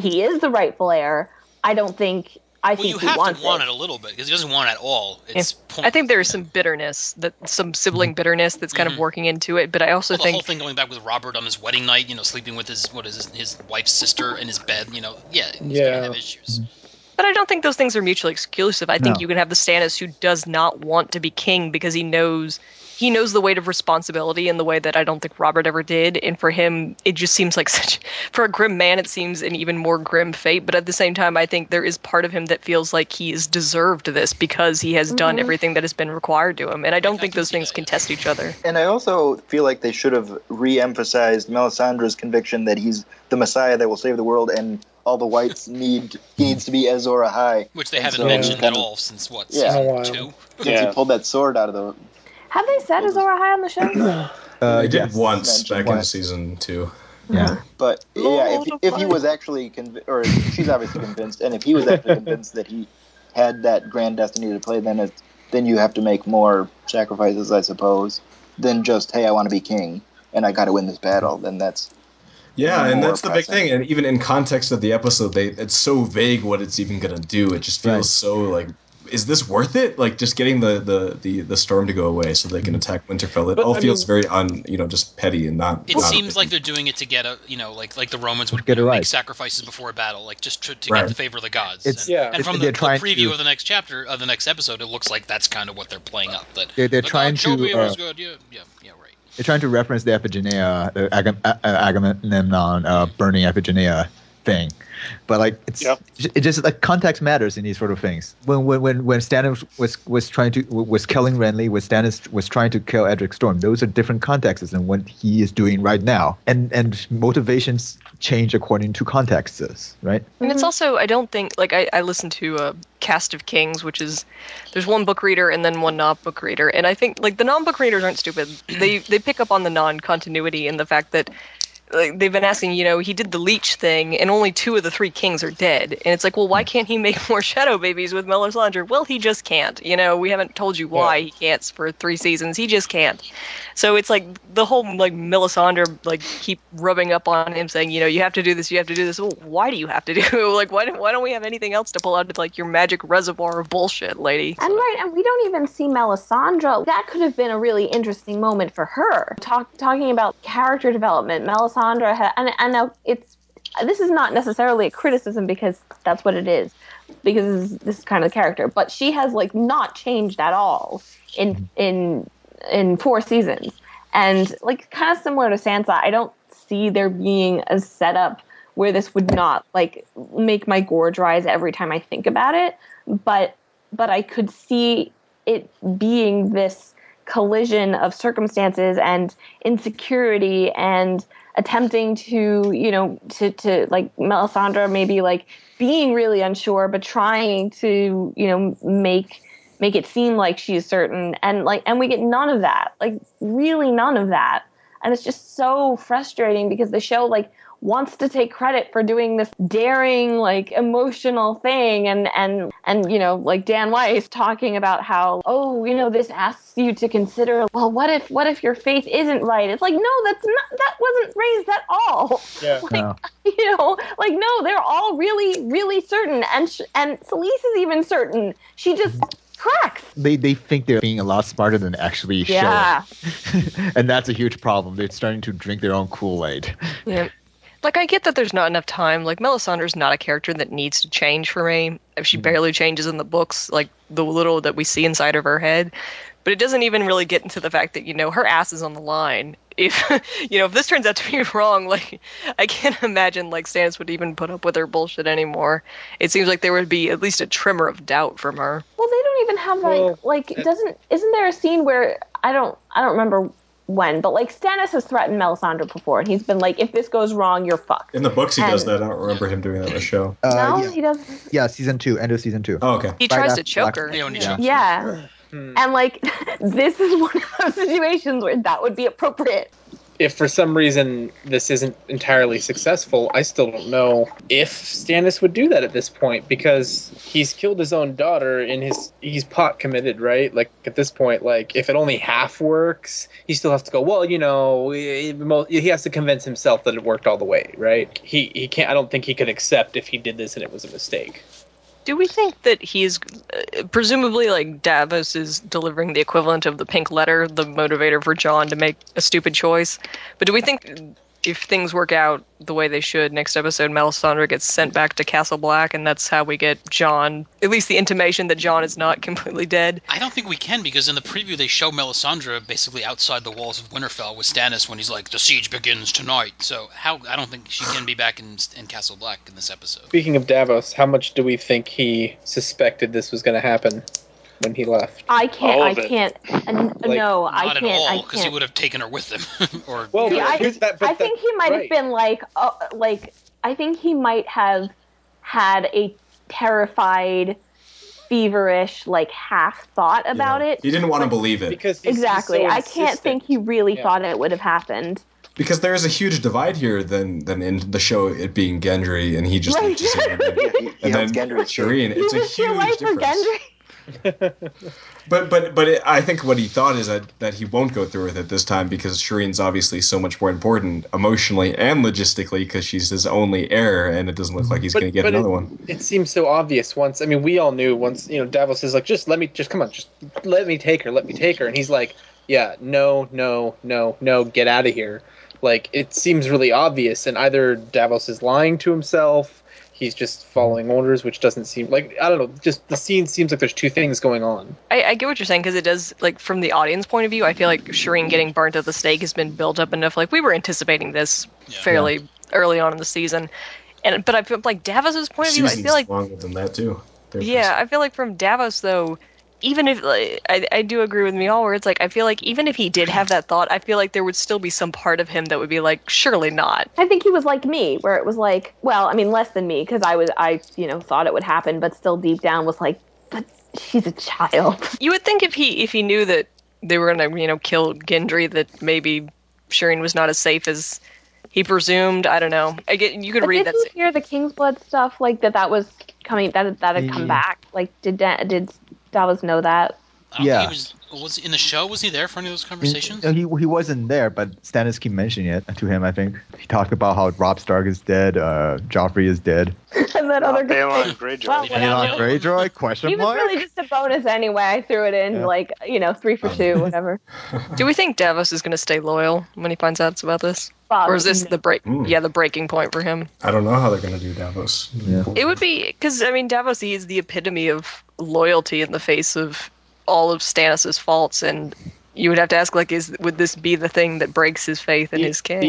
is the rightful heir, I don't think. I think
you have to want it a little bit because he doesn't want it at all.
I think there's some bitterness, some sibling bitterness that's kind of working into it. But I also think
the whole thing going back with Robert on his wedding night, sleeping with his wife's sister in his bed, he's gonna have issues.
But I don't think those things are mutually exclusive. I think you can have the Stannis who does not want to be king because he knows the weight of responsibility in the way that I don't think Robert ever did. And for him, it just seems like for a grim man, it seems an even more grim fate. But at the same time, I think there is part of him that feels like he has deserved this because he has done everything that has been required to him. And I don't think those things contest each other.
And I also feel like they should have re-emphasized Melisandre's conviction that he's the Messiah that will save the world, and all the whites he needs to be Azor Ahai.
Which they haven't mentioned at all since season 2?
Since he pulled that sword out of the...
Have they said Azor Ahai on the show?
They did once back in season 2.
Yeah.
But if he was actually convinced, or she's obviously convinced, and if he was actually convinced that he had that grand destiny to play, then you have to make more sacrifices, I suppose, than just, hey, I want to be king and I got to win this battle. Then that's
and that's the big thing. And even in context of the episode, it's so vague what it's even gonna do. It just feels so like, is this worth it? Like just getting the storm to go away so they can attack Winterfell. It all feels very just petty and not.
It seems like they're doing it to get like the Romans would make sacrifices before a battle, like just to get the favor of the gods. And from the preview of the next chapter of the next episode, it looks like that's kind of what they're playing up. But
they're trying to. They're trying to reference the Iphigenia, the Agamemnon burning Iphigenia thing, but like it just like context matters in these sort of things. When Stannis was killing Renly, when Stannis was trying to kill Edric Storm, those are different contexts than what he is doing right now, and motivations change according to contexts, right?
And it's also, I don't think, like I listened to Cast of Kings, which is there's one book reader and then one non-book reader, and I think like the non-book readers aren't stupid. They pick up on the non-continuity and the fact that they've been asking, he did the leech thing, and only 2 of the 3 kings are dead. And it's like, well, why can't he make more shadow babies with Melisandre? Well, he just can't. We haven't told you why he can't for 3 seasons. He just can't. So it's like the whole like Melisandre like keep rubbing up on him, saying, you have to do this, you have to do this. Well, why do you have to do? Like, why don't we have anything else to pull out of like your magic reservoir of bullshit, lady?
And and we don't even see Melisandre. That could have been a really interesting moment for her. Talking about character development, Melisandre. And now this is not necessarily a criticism because that's what it is, because this is kind of the character, but she has like not changed at all in 4 seasons, and like kind of similar to Sansa, I don't see there being a setup where this would not like make my gorge rise every time I think about it, but I could see it being this collision of circumstances and insecurity and attempting to like Melisandre maybe like being really unsure, but trying to, make it seem like she's certain, and we get none of that, like really none of that. And it's just so frustrating because the show like wants to take credit for doing this daring, like emotional thing. And like Dan Weiss talking about how, this asks you to consider, well, what if your faith isn't right? It's like, no, that wasn't raised at all. Yeah. No, they're all really, really certain. And Selyse is even certain. She just cracks.
They think they're being a lot smarter than actually showing. And that's a huge problem. They're starting to drink their own Kool-Aid.
Yeah. Like, I get that there's not enough time. Like, Melisandre's not a character that needs to change for me. If she barely changes in the books, like, the little that we see inside of her head. But it doesn't even really get into the fact that, her ass is on the line. If, if this turns out to be wrong, like, I can't imagine, like, Stannis would even put up with her bullshit anymore. It seems like there would be at least a tremor of doubt from her.
Well, they don't even have, isn't there a scene where, I don't remember when, but, like, Stannis has threatened Melisandre before, and he's been like, if this goes wrong, you're fucked.
In the books, he does that. I don't remember him doing that in the show.
He doesn't.
Yeah, season 2, end of season 2.
Oh, okay.
He tries to choke her.
Yeah. And, like, this is one of those situations where that would be appropriate.
If for some reason this isn't entirely successful, I still don't know if Stannis would do that at this point, because he's killed his own daughter and he's pot committed, right? Like, at this point, like, if it only half works, he still has to go, well, he has to convince himself that it worked all the way, right? He can't, I don't think he could accept if he did this and it was a mistake.
Do we think that he's, presumably, like, Davos is delivering the equivalent of the pink letter, the motivator for Jon to make a stupid choice? But do we think if things work out the way they should, next episode Melisandre gets sent back to Castle Black, and that's how we get Jon, at least the intimation that Jon is not completely dead?
I don't think we can, because in the preview they show Melisandre basically outside the walls of Winterfell with Stannis when he's like, the siege begins tonight. So I don't think she can be back in Castle Black in this episode.
Speaking of Davos, how much do we think he suspected this was going to happen when he left?
I can't.
All
I
of it.
can't.
Not
I
at
can't.
all, because he would have taken her with him. Or
Well,
I think he might have been like, I think he might have had a terrified, feverish, like, half thought about it.
He didn't want to believe it.
Because
Exactly.
He's so
I can't think he really thought it would have happened.
Because there is a huge divide here than in the show, it being Gendry, and he just...
Right.
and then Shireen, it's a huge difference. But I think what he thought is that he won't go through with it this time, because Shireen's obviously so much more important emotionally and logistically, because she's his only heir, and it doesn't look like he's going to get another one.
It seems so obvious once. I mean, we all knew once. Davos is like, just let me take her, and he's like, yeah, no, get out of here. Like, it seems really obvious, and either Davos is lying to himself. He's just following orders, which doesn't seem like, I don't know, just the scene seems like there's two things going on.
I get what you're saying, because it does, like, from the audience point of view, I feel like Shireen getting burnt at the stake has been built up enough. Like, we were anticipating this fairly early on in the season. But I feel like Davos's point of view, I feel like...
longer than that, too.
I feel like from Davos, though, even if, like, I do agree with Michal, where it's like, I feel like even if he did have that thought, I feel like there would still be some part of him that would be like, surely not.
I think he was like me, where it was like, well, I mean, less than me, because I thought it would happen, but still deep down was like, but she's a child.
You would think if he knew that they were gonna, kill Gendry, that maybe Shireen was not as safe as he presumed. I don't know. You could read that.
Did you hear the Kingsblood stuff, like that was coming, that had come back? Like, did Davos know that?
Yeah. Was in the show? Was he there for any of those conversations?
He wasn't there, but Stannis keep mentioning it to him, I think. He talked about how Robb Stark is dead, Joffrey is dead.
And that other guy.
Balon Greyjoy.
Balon Greyjoy? Question
he was
mark?
really just a bonus anyway. I threw it in, 3 for 2, whatever.
Do we think Davos is going to stay loyal when he finds out about this? Or is this the breaking point for him?
I don't know how they're going to do Davos.
Yeah.
It would be, because, Davos, he is the epitome of loyalty in the face of all of Stannis' faults, and you would have to ask, like, would this be the thing that breaks his faith in his king?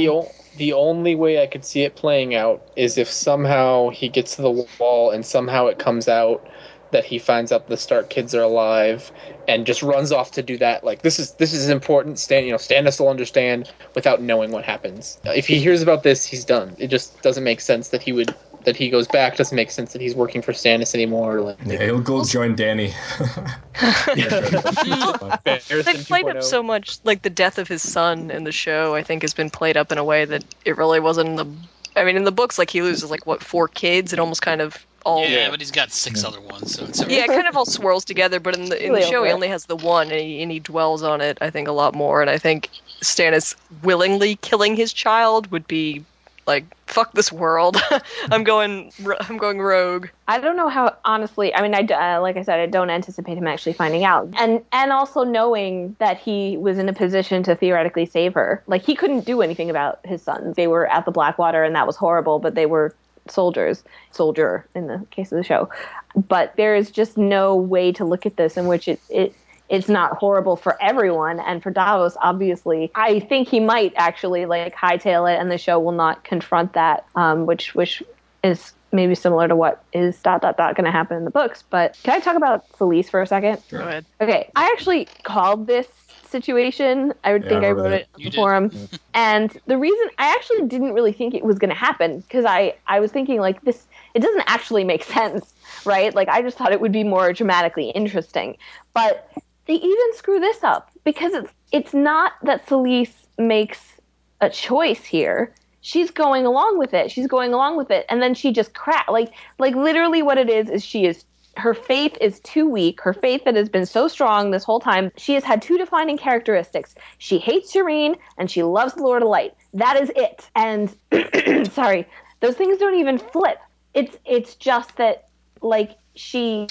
The only way I could see it playing out is if somehow he gets to the wall and somehow it comes out that he finds out the Stark kids are alive and just runs off to do that. Like, this is important. Stannis will understand without knowing what happens. If he hears about this, he's done. It just doesn't make sense that he goes back. Doesn't make sense that he's working for Stannis anymore.
He'll go join Dany.
They played up so much, like, the death of his son in the show, I think, has been played up in a way that it really wasn't in the books, like, he loses, 4 kids. It almost kind of all...
Yeah, but he's got 6 other ones. So
it kind of all swirls together, but in the show, he only has the one, and he dwells on it, I think, a lot more. And I think Stannis willingly killing his child would be like, fuck this world. I'm going rogue.
I don't know how, honestly, I mean, like I said, I don't anticipate him actually finding out. And also knowing that he was in a position to theoretically save her. Like, he couldn't do anything about his sons. They were at the Blackwater, and that was horrible, but they were soldier in the case of the show. But there is just no way to look at this in which it's not horrible for everyone. And for Davos, obviously, I think he might actually like hightail it, and the show will not confront that, which is maybe similar to what is ... going to happen in the books. But can I talk about Selyse for a second?
Go ahead.
Okay, I actually called this situation. I wrote it on the forum. And the reason I actually didn't really think it was going to happen, because I was thinking like this, it doesn't actually make sense, right? Like I just thought it would be more dramatically interesting. But they even screw this up, because it's not that Selyse makes a choice here. She's going along with it. And then she just like literally what it is her faith is too weak. Her faith that has been so strong this whole time. She has had two defining characteristics. She hates Shireen and she loves the Lord of Light. That is it. And sorry, those things don't even flip. It's just that like she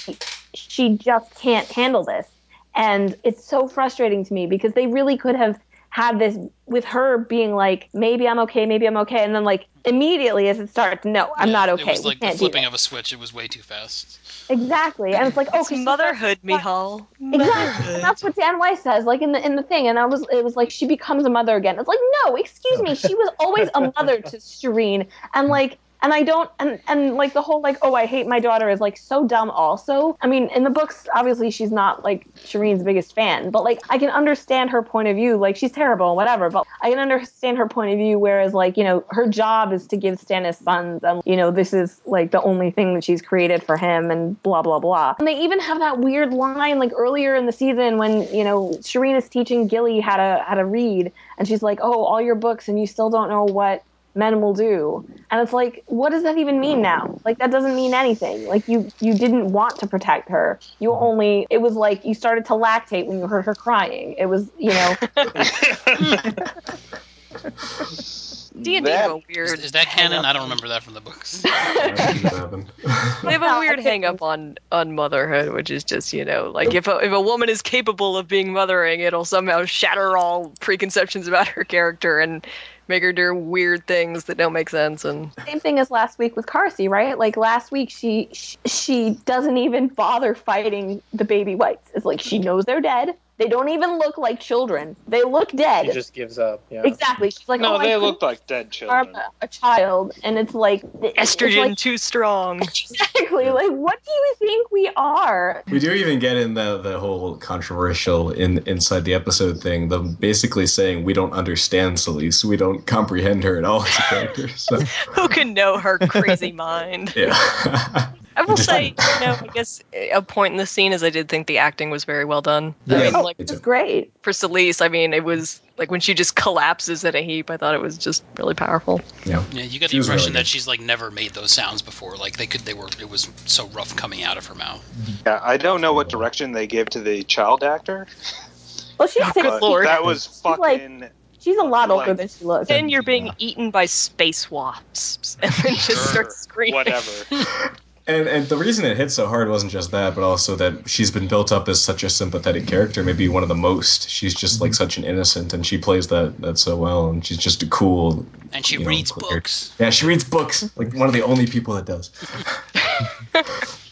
just can't handle this. And it's so frustrating to me, because they really could have had this with her being like, maybe I'm okay. And then like immediately as it starts, no, I'm not okay.
It was like the flipping of a switch. It was way too fast.
Exactly. And it's like,
it's motherhood, Michal.
Exactly. And that's what Dan Weiss says, like in the thing. And it was like, she becomes a mother again. It's like, no, excuse me. She was always a mother to Shireen. And like, and I don't, and like the whole like, oh, I hate my daughter is like so dumb also. I mean, in the books, obviously she's not like Shireen's biggest fan, but like I can understand her point of view. Like she's terrible and whatever, but I can understand her point of view. Whereas like, you know, her job is to give Stannis sons, and you know, this is like the only thing that she's created for him, and blah, blah, blah. And they even have that weird line like earlier in the season when, you know, Shireen is teaching Gilly how to read, and she's like, oh, all your books and you still don't know what men will do. And it's like, what does that even mean now? Like, that doesn't mean anything. Like, you didn't want to protect her. It was like you started to lactate when you heard her crying. It was, you know.
D&D have a weird...
Is that canon? I don't remember that from the books.
They have a weird hang-up on motherhood, which is just, you know, like if a woman is capable of being mothering, it'll somehow shatter all preconceptions about her character and make her do weird things that don't make sense. And
same thing as last week with Carsey, right? Like last week, she doesn't even bother fighting the baby whites. It's like she knows they're dead. They don't even look like children. They look dead.
She just gives up. Yeah.
Exactly. She's like,
no,
oh,
they look like dead children.
A child, and it's like
estrogen like, too strong.
Exactly. Like, what do you think we are?
We do even get in the whole controversial inside the episode thing. Them basically saying we don't understand Selyse, we don't comprehend her at all as a character. So.
Who can know her crazy mind?
Yeah.
I will say, you know, I guess a point in the scene is I did think the acting was very well done.
Yeah.
I mean, like,
it was great.
For Selyse, I mean, it was like when she just collapses in a heap, I thought it was just really powerful.
Yeah, you get the impression that she's like never made those sounds before. Like it was so rough coming out of her mouth.
Yeah, I don't know what direction they gave to the child actor.
Well, she's
good lord.
That was fucking...
She's a lot older than she looks.
Then you're being eaten by space wasps, and then just starts screaming.
Whatever.
And the reason it hit so hard wasn't just that, but also that she's been built up as such a sympathetic character, maybe one of the most. She's just like such an innocent, and she plays that so well, and she's just a cool.
And she reads books.
Yeah, she reads books. Like one of the only people that does.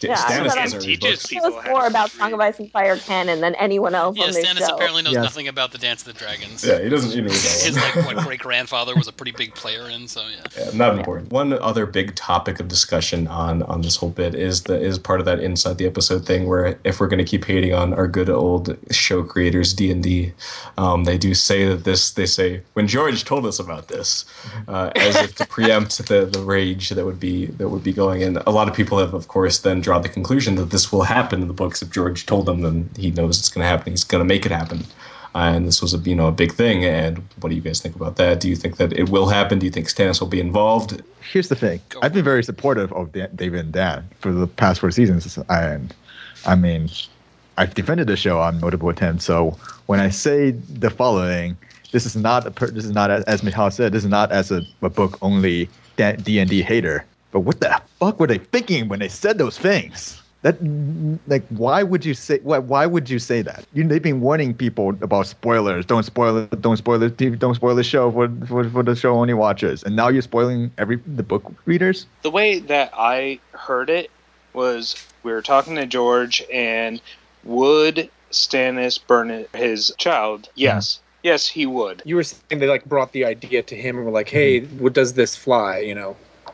Yeah,
Stannis doesn't read books.
She knows more about Song of Ice and Fire canon than anyone else on this
Stannis
show.
apparently knows nothing about the Dance of the Dragons.
Yeah, he doesn't even read
His like great grandfather was a pretty big player in, so yeah.
Not important. One other big topic of discussion on this whole bit is part of that inside the episode thing, where if we're going to keep hating on our good old show creators D&D, they do say that they say when George told us about this, as if to preempt the rage that would be going. And a lot of people have, of course, then drawn the conclusion that this will happen in the books. If George told them, then he knows it's going to happen. He's going to make it happen. And this was a big thing. And what do you guys think about that? Do you think that it will happen? Do you think Stannis will be involved?
Here's the thing. I've been very supportive of David and Dan for the past 4 seasons. And I mean, I've defended the show on multiple attempts. So when I say the following, this is not as Michal said. This is not as a book only D&D hater. But what the fuck were they thinking when they said those things? That why would you say that? They've been warning people about spoilers. Don't spoil it. Don't spoil the TV. Don't spoil the show for the show only watchers. And now you're spoiling the book readers.
The way that I heard it was we were talking to George, and would Stannis burn his child? Yes. Yes, he would.
You were saying they brought the idea to him and were like, "Hey, does this fly?"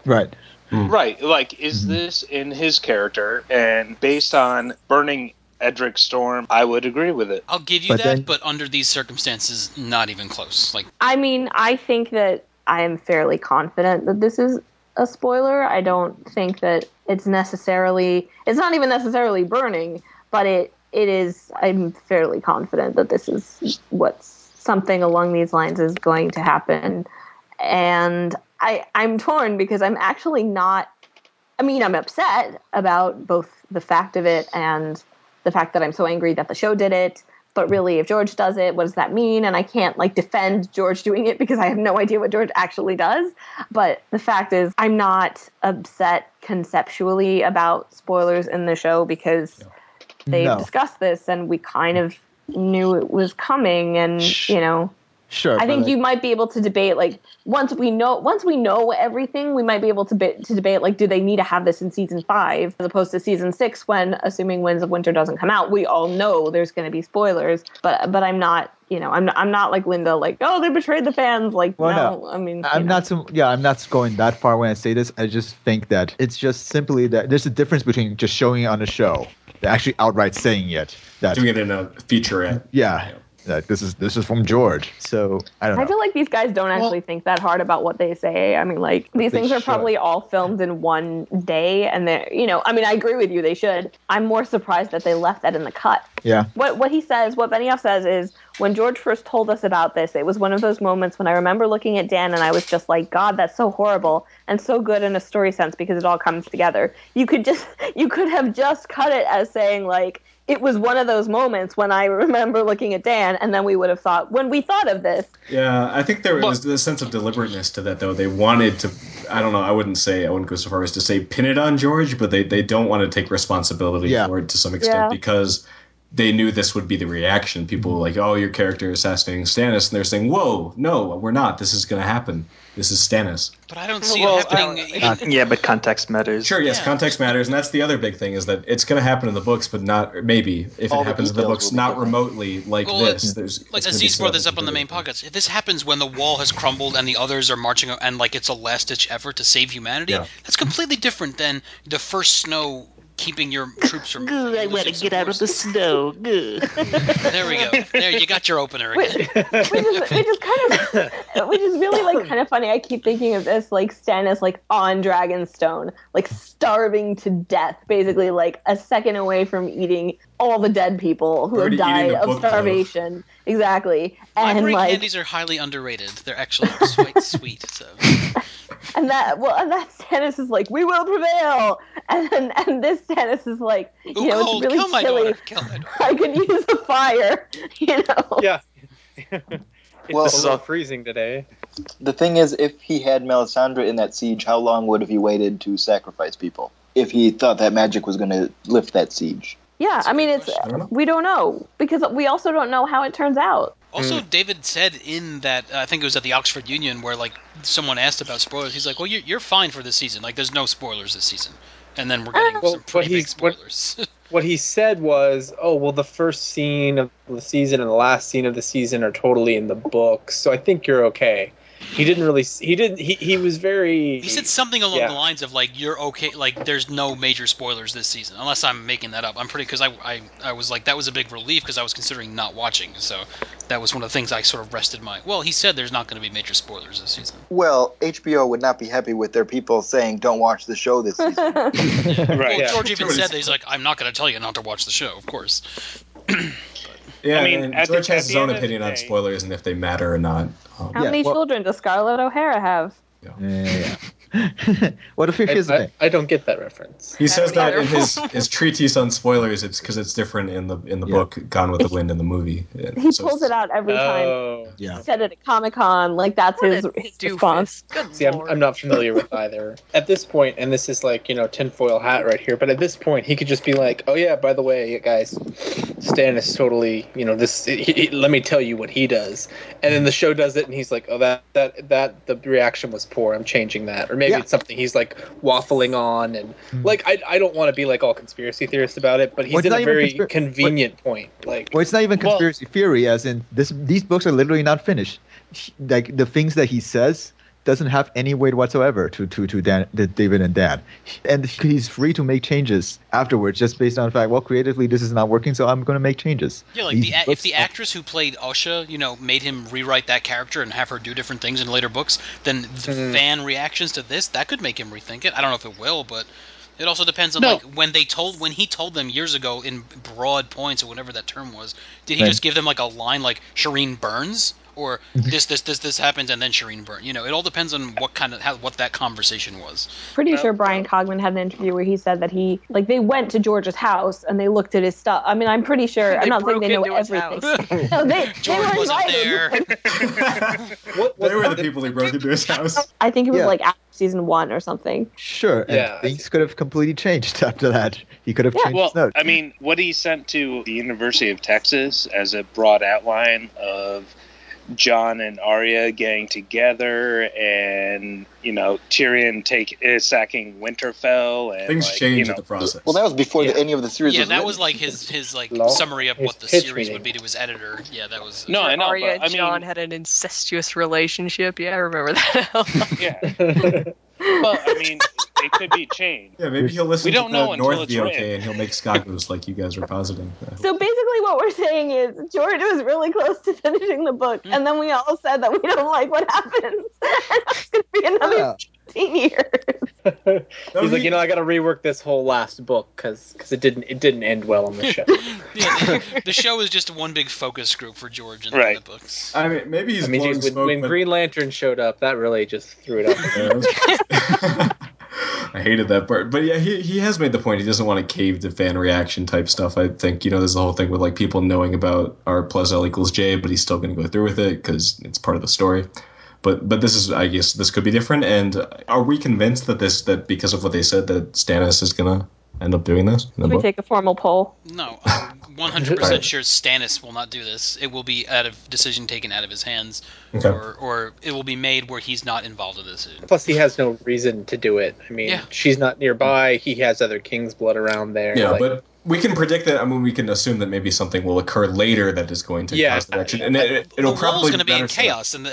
Right.
Right. Is this in his character? And based on burning Edric Storm, I would agree with it.
I'll give you that, but under these circumstances, not even close.
I mean, I think that I am fairly confident that this is a spoiler. I don't think that it's not even necessarily burning, but it is. I'm fairly confident that this is something along these lines is going to happen. And I'm torn because I'm actually not. I mean, I'm upset about both the fact of it and the fact that I'm so angry that the show did it. But really, if George does it, what does that mean? And I can't defend George doing it because I have no idea what George actually does. But the fact is, I'm not upset conceptually about spoilers in the show because they discussed this and we kind of knew it was coming. And
Sure.
I think you might be able to debate once we know everything, we might be able to debate do they need to have this in season 5 as opposed to season 6 when, assuming Winds of Winter doesn't come out, we all know there's going to be spoilers. But I'm not I'm not like Linda oh, they betrayed the fans no. I mean
I'm not going that far when I say this. I just think that it's just simply that there's a difference between just showing it on a show, actually outright saying it, that
doing it in a featurette.
Yeah. That this is from George. So I don't know.
I feel like these guys don't actually think that hard about what they say. I mean, these things are probably all filmed in one day, and they're I mean, I agree with you. They should. I'm more surprised that they left that in the cut.
Yeah.
What he says, what Benioff says is, when George first told us about this, it was one of those moments when I remember looking at Dan and I was just like, God, that's so horrible and so good in a story sense because it all comes together. You could have just cut it as saying it was one of those moments when I remember looking at Dan, and then we would have thought, when we thought of this.
Yeah, I think there was a sense of deliberateness to that, though. They wanted to, I don't know, I wouldn't go so far as to say pin it on George, but they don't want to take responsibility for it to some extent because they knew this would be the reaction. People were like, oh, your character is assassinating Stannis, and they're saying, whoa, no, we're not. This is going to happen. This is Stannis.
But I don't see it happening.
Yeah, but context matters.
Sure, yes, context matters, and that's the other big thing is that it's going to happen in the books, but not maybe if it happens in the books, not remotely this.
Aziz brought this up on the main podcast. If this happens when the wall has crumbled and the others are marching and it's a last-ditch effort to save humanity, that's completely different than the first snow keeping your troops from.
Good, I want to get out of the snow. Good.
There we go. There, you got your opener again.
Which is really kind of funny. I keep thinking of this Stannis on Dragonstone, starving to death, basically a second away from eating all the dead people who have died of starvation. Exactly.
Library candies are highly underrated. They're actually quite sweet. So.
And that Stannis is we will prevail, and this Stannis is it's really
kill my
chilly.
Daughter.
I could use a fire,
Yeah.
It's
all freezing today.
The thing is, if he had Melisandre in that siege, how long would have he waited to sacrifice people? If he thought that magic was going to lift that siege.
Yeah, I mean, we don't know because we also don't know how it turns out.
Also, David said in that, I think it was at the Oxford Union, where someone asked about spoilers. He's like, "Well, you're fine for this season. There's no spoilers this season." And then we're getting some pretty big spoilers.
What he said was, "Oh, well, the first scene of the season and the last scene of the season are totally in the book, so I think you're okay." He didn't really. He was very.
He said something along the lines of you're okay. There's no major spoilers this season, unless I'm making that up. I'm pretty because I was that was a big relief because I was considering not watching. So that was one of the things I sort of rested my. Well, he said there's not going to be major spoilers this season.
Well, HBO would not be happy with their people saying don't watch the show this season.
Right. Well, George even said that he's I'm not going to tell you not to watch the show, of course.
Yeah, I mean, George has his own opinion on spoilers and if they matter or not.
How many children does Scarlett O'Hara have?
Yeah. Well, here's the thing.
I don't get that reference.
He says that
either.
in his treatise on spoilers. It's because it's different in the book Gone with the Wind in the movie.
He pulls it out every time.
Yeah.
He said it at Comic-Con. Like, that's his response.
Good
See, I'm not familiar with either. At this point, and this is like, tinfoil hat right here, but at this point, he could just be like, oh yeah, by the way, guys, Stannis totally, let me tell you what he does. And then the show does it, and he's like, oh, that the reaction was poor, I'm changing that. Or maybe it's something he's like waffling on, and like, I don't want to be like all conspiracy theorist about it, but he's in a very convenient point. Like,
well, it's not even conspiracy theory, as in these books are literally not finished. Like, the things that he says doesn't have any weight whatsoever to David and Dan, and he's free to make changes afterwards just based on the fact, well, creatively this is not working, so I'm going to make changes.
Yeah, like if the actress who played Osha, made him rewrite that character and have her do different things in later books, then the fan reactions to this, that could make him rethink it. I don't know if it will, but it also depends on when he told them years ago in broad points or whatever that term was. Did he just give them like a line like Shireen burns? Or this happens and then Shireen burn. It all depends on what that conversation was.
Pretty sure Brian Cogman had an interview where he said that they went to George's house and they looked at his stuff. I mean, I'm pretty sure. I'm not saying they know everything. No, they were invited.
They were the people who broke into his house.
I think it was like after season 1 or something.
Sure. And things could have completely changed after that. He could have changed his notes.
I mean, what he sent to the University of Texas as a broad outline of Jon and Arya getting together, and Tyrion sacking Winterfell, and
things change in the process.
Well, that was before any of the series.
Yeah,
was
that
written.
was like his summary of what the series would be to his editor. Yeah, that was.
No, I know.
Arya and Jon had an incestuous relationship. Yeah, I remember that.
Yeah. Well, I mean, it could be changed.
Yeah, maybe he'll listen
we don't
to
know
the
until
North
it's
be
written.
okay, and he'll make Skagus like you guys were positing.
So basically what we're saying is George was really close to finishing the book, and then we all said that we don't like what happens. And that's going to be another 15 years.
He's like, I got to rework this whole last book because it didn't end well on the show.
The show is just one big focus group for George in the books.
I mean, maybe he's blowing smoke,
when Green Lantern showed up, that really just threw it up.
I hated that part, but yeah, he has made the point he doesn't want to cave to fan reaction type stuff. I think there's the whole thing with like people knowing about R plus L equals J, but he's still going to go through with it because it's part of the story. But this is, I guess, this could be different. And are we convinced that because of what they said that Stannis is going to end up doing this?
Should we take a formal poll?
No, I'm 100% sure Stannis will not do this. It will be decision taken out of his hands, or it will be made where he's not involved in this.
Plus, he has no reason to do it. I mean, she's not nearby. He has other King's blood around there.
Yeah, but we can predict that. I mean, we can assume that maybe something will occur later that is going to cause the action, and it'll probably
going to be in chaos. And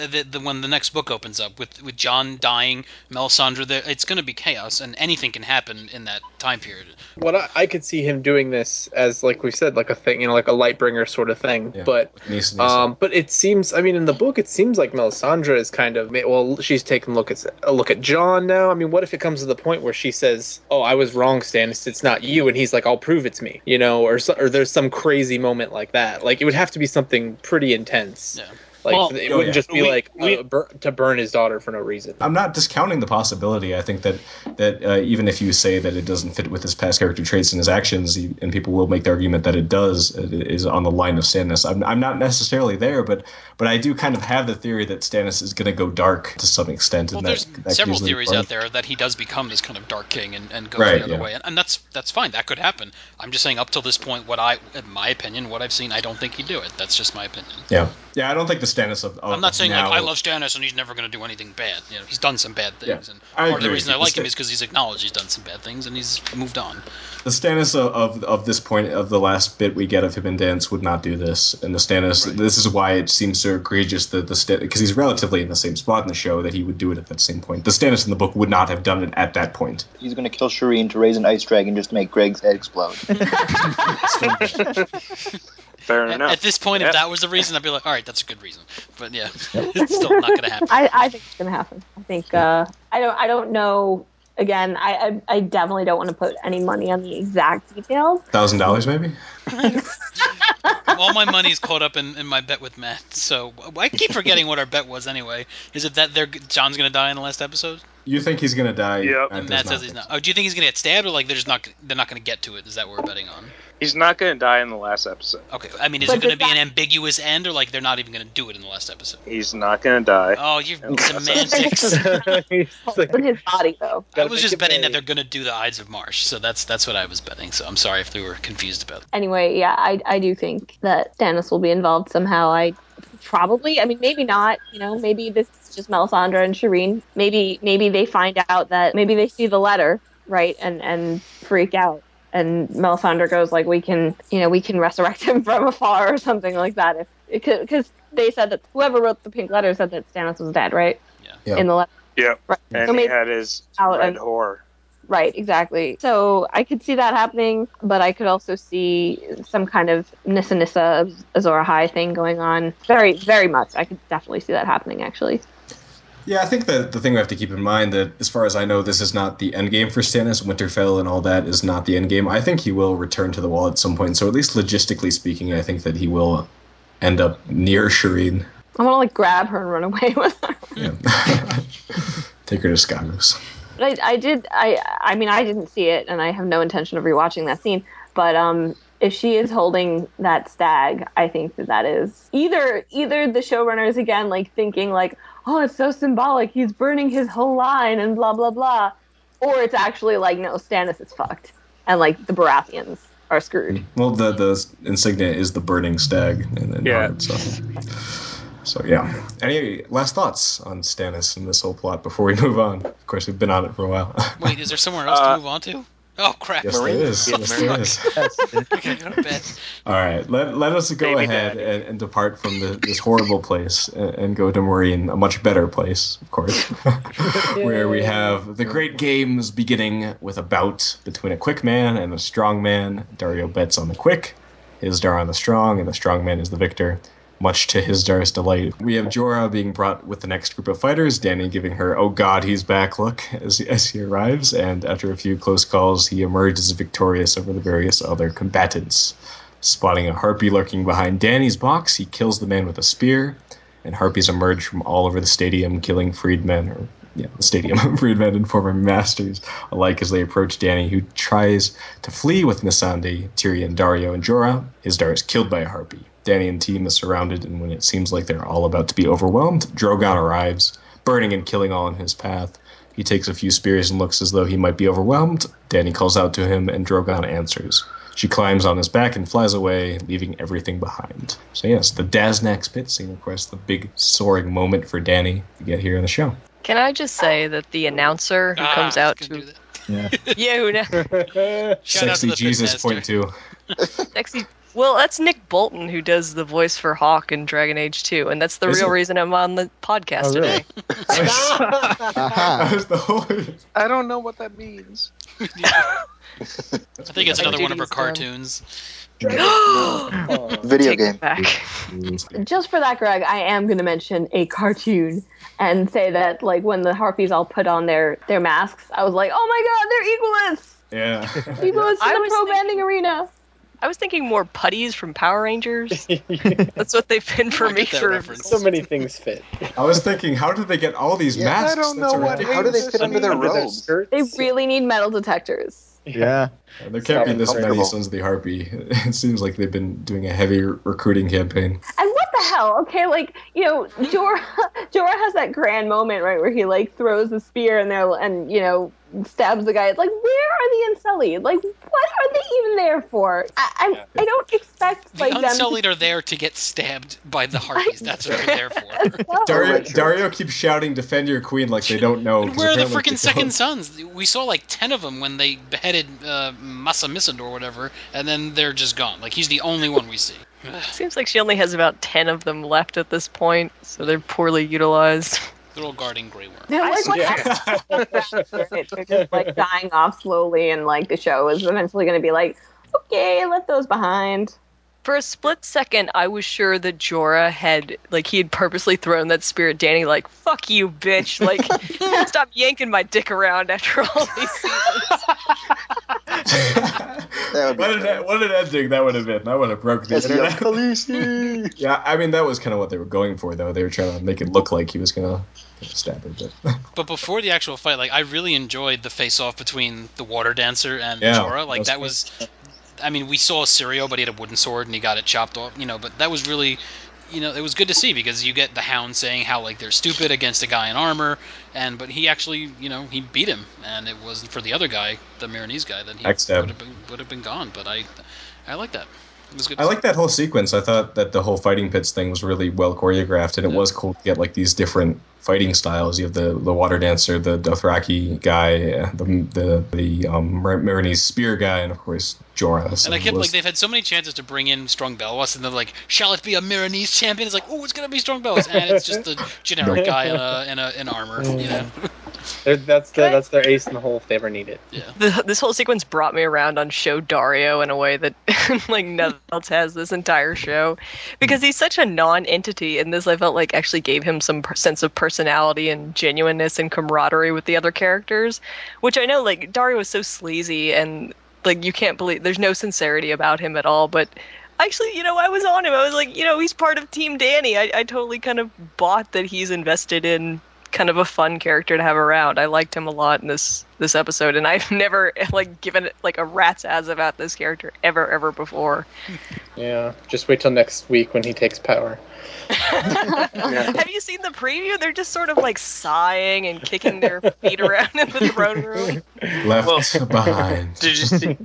when the next book opens up with Jon dying, Melisandre, it's going to be chaos, and anything can happen in that time period.
What I could see him doing this as, like we said, like a thing, like a Lightbringer sort of thing. Yeah. But it seems, I mean, in the book, it seems like Melisandre is kind of, she's taking a look at Jon now. I mean, what if it comes to the point where she says, "Oh, I was wrong, Stannis. It's not you," and he's like, "I'll prove it's me," or there's some crazy moment like that. Like, it would have to be something pretty intense. Yeah. Like, it wouldn't just be to burn his daughter for no reason.
I'm not discounting the possibility. I think that even if you say that it doesn't fit with his past character traits and his actions, and people will make the argument that it does, it is on the line of Stannis. I'm not necessarily there, but I do kind of have the theory that Stannis is going to go dark to some extent.
Well, there's several theories out there that he does become this kind of dark king and go the other way, and that's fine. That could happen. I'm just saying, up till this point, in my opinion, what I've seen, I don't think he'd do it. That's just my opinion.
Yeah, I don't think the Stannis of
I'm not saying
now,
I love Stannis and he's never going to do anything bad. He's done some bad things, and part of the reason I like him is because he's acknowledged he's done some bad things and he's moved on.
The Stannis of this point, of the last bit we get of him and Dance, would not do this, and the Stannis. Right. This is why it seems so egregious that because he's relatively in the same spot in the show that he would do it at that same point. The Stannis in the book would not have done it at that point.
He's going to kill Shireen to raise an ice dragon just to make Greg's head explode.
Fair enough.
At this point, if that was the reason, I'd be like, all right, that's a good reason. But yeah, it's still not going to happen.
I think it's going to happen. I think I don't know. Again, I definitely don't want to put any money on the exact details.
$1,000 maybe.
All my money's caught up in my bet with Matt, so I keep forgetting what our bet was anyway. Is it that John's gonna die in the last episode?
You think he's gonna die?
Yep.
And Matt says he's not. Oh, do you think he's gonna get stabbed, or like they're not gonna get to it? Is that what we're betting on?
He's not going to die in the last episode.
Okay, I mean, is it going to be an ambiguous end, or like they're not even going to do it in the last episode?
He's not going to die.
Oh, you're semantics.
In his body, though.
I was just betting that they're going to do the Ides of March, so that's what I was betting. So I'm sorry if we were confused about it.
Anyway, yeah, I do think that Stannis will be involved somehow. I mean, maybe not. Maybe this is just Melisandre and Shireen. Maybe they find out that maybe they see the letter, right, and freak out. And Melisandre goes like, we can resurrect him from afar or something like that. Because they said that whoever wrote the pink letter said that Stannis was dead, right?
Yeah.
In the letter.
Yep.
Right.
And
So
he
maybe
had his red whore.
Right, exactly. So I could see that happening, but I could also see some kind of Nissa Azor Ahai thing going on. Very, very much. I could definitely see that happening, actually.
Yeah, I think that the thing we have to keep in mind that, as far as I know, this is not the end game for Stannis. Winterfell and all that is not the end game. I think he will return to the Wall at some point. So at least logistically speaking, I think that he will end up near Shireen.
I want to grab her and run away with her.
Yeah. Take her to Skagos.
But I didn't see it, and I have no intention of rewatching that scene. But if she is holding that stag, I think that is either the showrunners again, thinking oh, it's so symbolic, he's burning his whole line and blah blah blah, or it's actually no, Stannis is fucked, and the Baratheons are screwed.
Well, the insignia is the burning stag, So yeah. Any last thoughts on Stannis and this whole plot before we move on? Of course, we've been on it for a while.
Wait, is there somewhere else to move on to? Oh crap!
Yes, there is. Yes, there is.
Okay, go to bed.
All right, let us go ahead and depart from this horrible place and go to Marine, a much better place, of course, where we have the great games beginning with a bout between a quick man and a strong man. Daario bets on the quick, Hizdahr on the strong, and the strong man is the victor. Much to Hizdar's delight. We have Jorah being brought with the next group of fighters, Dany giving her, oh god, he's back look as he arrives, and after a few close calls, he emerges victorious over the various other combatants. Spotting a harpy lurking behind Dany's box, he kills the man with a spear, and harpies emerge from all over the stadium, killing freedmen, freedmen and former masters alike as they approach Dany, who tries to flee with Missandei, Tyrion, Daario, and Jorah. Hizdahr is killed by a harpy. Dany and team is surrounded, and when it seems like they're all about to be overwhelmed, Drogon arrives, burning and killing all in his path. He takes a few spears and looks as though he might be overwhelmed. Dany calls out to him, and Drogon answers. She climbs on his back and flies away, leaving everything behind. So yes, the Daznax pit scene, of course, the big soaring moment for Dany to get here in the show.
Can I just say that the announcer who comes out to...
Yeah.
Yeah, who now?
Sexy Jesus point two.
Sexy... Well, that's Nick Bolton who does the voice for Hawk in Dragon Age 2, and that's the real reason I'm on the podcast today.
That was the whole...
I don't know what that means.
I think it's another one of her cartoons.
Video game.
Back.
Just for that, Greg, I am going to mention a cartoon and say that when the harpies all put on their masks, I was like, oh my god, they're equalists!
Yeah.
Equalists in the pro banding arena.
I was thinking more putties from Power Rangers. That's what they've been for me for
so many things fit.
I was thinking, how did they get all these masks?
I don't know how do they fit under their robes?
They really need metal detectors.
Yeah.
There can't be this many Sons of the Harpy. It seems like they've been doing a heavy recruiting campaign.
And what the hell? Okay, Jorah has that grand moment, right, where he throws the spear and stabs the guy. It's where are the Unsullied? What are they even there for? I don't expect
the Unsullied are there to get stabbed by the Harpies. That's what they're there for.
Daario keeps shouting, "Defend your queen!" like they don't know.
Where are the freaking second sons? We saw 10 of them when they beheaded Massa Missandei or whatever, and then they're just gone. He's the only one we see.
Seems like she only has about 10 of them left at this point, so they're poorly utilized.
Good old guarding Grey Worm.
They're they're just dying off slowly, and the show is eventually going to be okay, let those behind.
For a split second, I was sure that Jorah had he had purposely thrown that spear at Dany, fuck you, bitch. Stop yanking my dick around after all these seasons.
That would be
what an ending that would have been. That would have broke the
As young
internet.
Khaleesi.
Yeah, I mean, that was kind of what they were going for, though. They were trying to make it look like he was going to stab her.
But before the actual fight, like, I really enjoyed the face-off between the water dancer and Jorah. Like, that was... I mean, we saw Syrio, but he had a wooden sword and he got it chopped off, but that was really... it was good to see because you get the Hound saying how, like, they're stupid against a guy in armor, but he actually, he beat him, and it wasn't for the other guy, the Miranese guy, that he would have been gone, but I like that. It was good.
I like that whole sequence. I thought that the whole fighting pits thing was really well choreographed, and it was cool to get, like, these different fighting styles. You have the water dancer, the Dothraki guy, the Miranese spear guy, and of course Jorah.
And I kept they've had so many chances to bring in Strong Belwas, and they're like, shall it be a Miranese champion? It's like, oh, it's gonna be Strong Belwas, and it's just a generic guy in armor.
That's their ace in the hole if they ever need it.
Yeah.
This whole sequence brought me around on Show Dario in a way that like nothing else has this entire show, because he's such a non-entity, and this I felt like actually gave him some sense of personality and genuineness and camaraderie with the other characters, which I know like Dario was so sleazy and like you can't believe there's no sincerity about him at all, but actually, I was on him. I was like, he's part of Team Dany. I totally kind of bought that he's invested in kind of a fun character to have around. I liked him a lot in this episode, and I've never like given it like a rat's ass about this character ever before.
Yeah, just wait till next week when he takes power.
Have you seen the preview? They're just sort of like sighing and kicking their feet around in the throne room.
Left behind.
Did you see?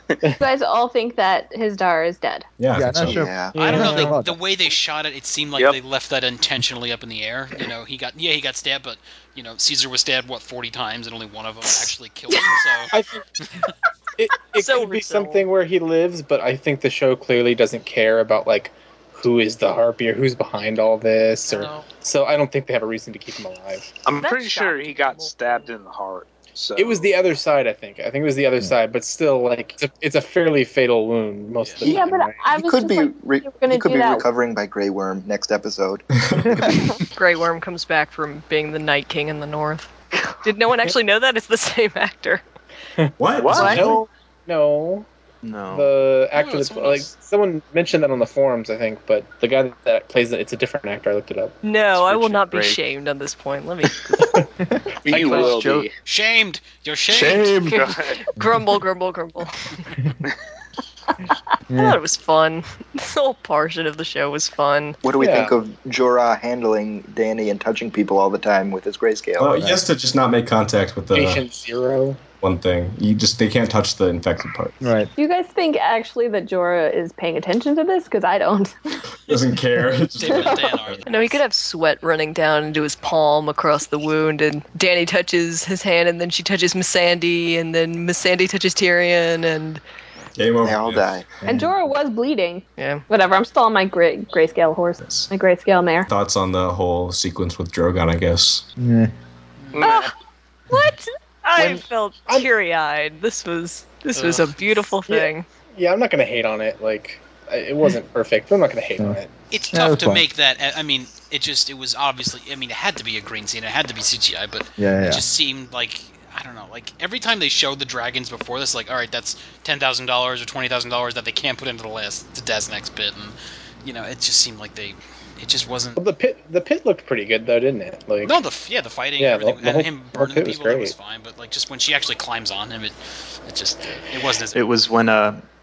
You guys all think that his Dar is dead.
Yeah,
not
so.
sure.
Yeah.
I don't know. The way they shot it, it seemed like they left that intentionally up in the air. He got stabbed, but Caesar was stabbed 40 times, and only one of them actually killed him. So
I think it could be something where he lives, but I think the show clearly doesn't care about like who is the Harpy or who's behind all this, so I don't think they have a reason to keep him alive.
I'm pretty sure he got stabbed in the heart. So.
It was the other side, I think. I think it was the other side, but still, like, it's a fairly fatal wound most of the time.
Yeah, but
right?
I
He
was
could
just
be recovering by Grey Worm next episode.
Grey Worm comes back from being the Night King in the North. Did no one actually know that? It's the same actor.
What?
No. The actor that's like someone mentioned that on the forums, I think, but the guy that plays it, it's a different actor. I looked it up.
No, I will not be shamed on this point. Let me.
You will be
shamed. You're shamed.
Grumble. I thought it was fun. This whole portion of the show was fun.
What do we think of Jorah handling Dany and touching people all the time with his grayscale?
Well, he has to just not make contact with the
Patient Zero.
one thing. They can't touch the infected part.
Right.
Do you guys think actually that Jorah is paying attention to this? Because I don't.
Doesn't care.
No, he could have sweat running down into his palm across the wound, and Dany touches his hand, and then she touches Missandei, and then Missandei touches Tyrion, and
Game over.
They all die.
And Jorah was bleeding.
Yeah.
Whatever. I'm still on my grayscale horse.
Yes.
My grayscale mare.
Thoughts on the whole sequence with Drogon, I guess.
What? I felt teary-eyed. This was a beautiful thing.
Yeah, I'm not gonna hate on it. Like, it wasn't perfect, but I'm not gonna hate on it.
It's tough to make that. I mean, it was obviously. I mean, it had to be a green scene. It had to be CGI, but it just seemed like. I don't know, like, every time they showed the dragons before this, like, all right, that's $10,000 or $20,000 that they can't put into the Dad's next bit, and, it just seemed like it just wasn't...
Well, the pit looked pretty good, though, didn't it? Like,
no, the fighting, everything, and him burning the people, that was fine, but, like, just when she actually climbs on him, it wasn't as...
It was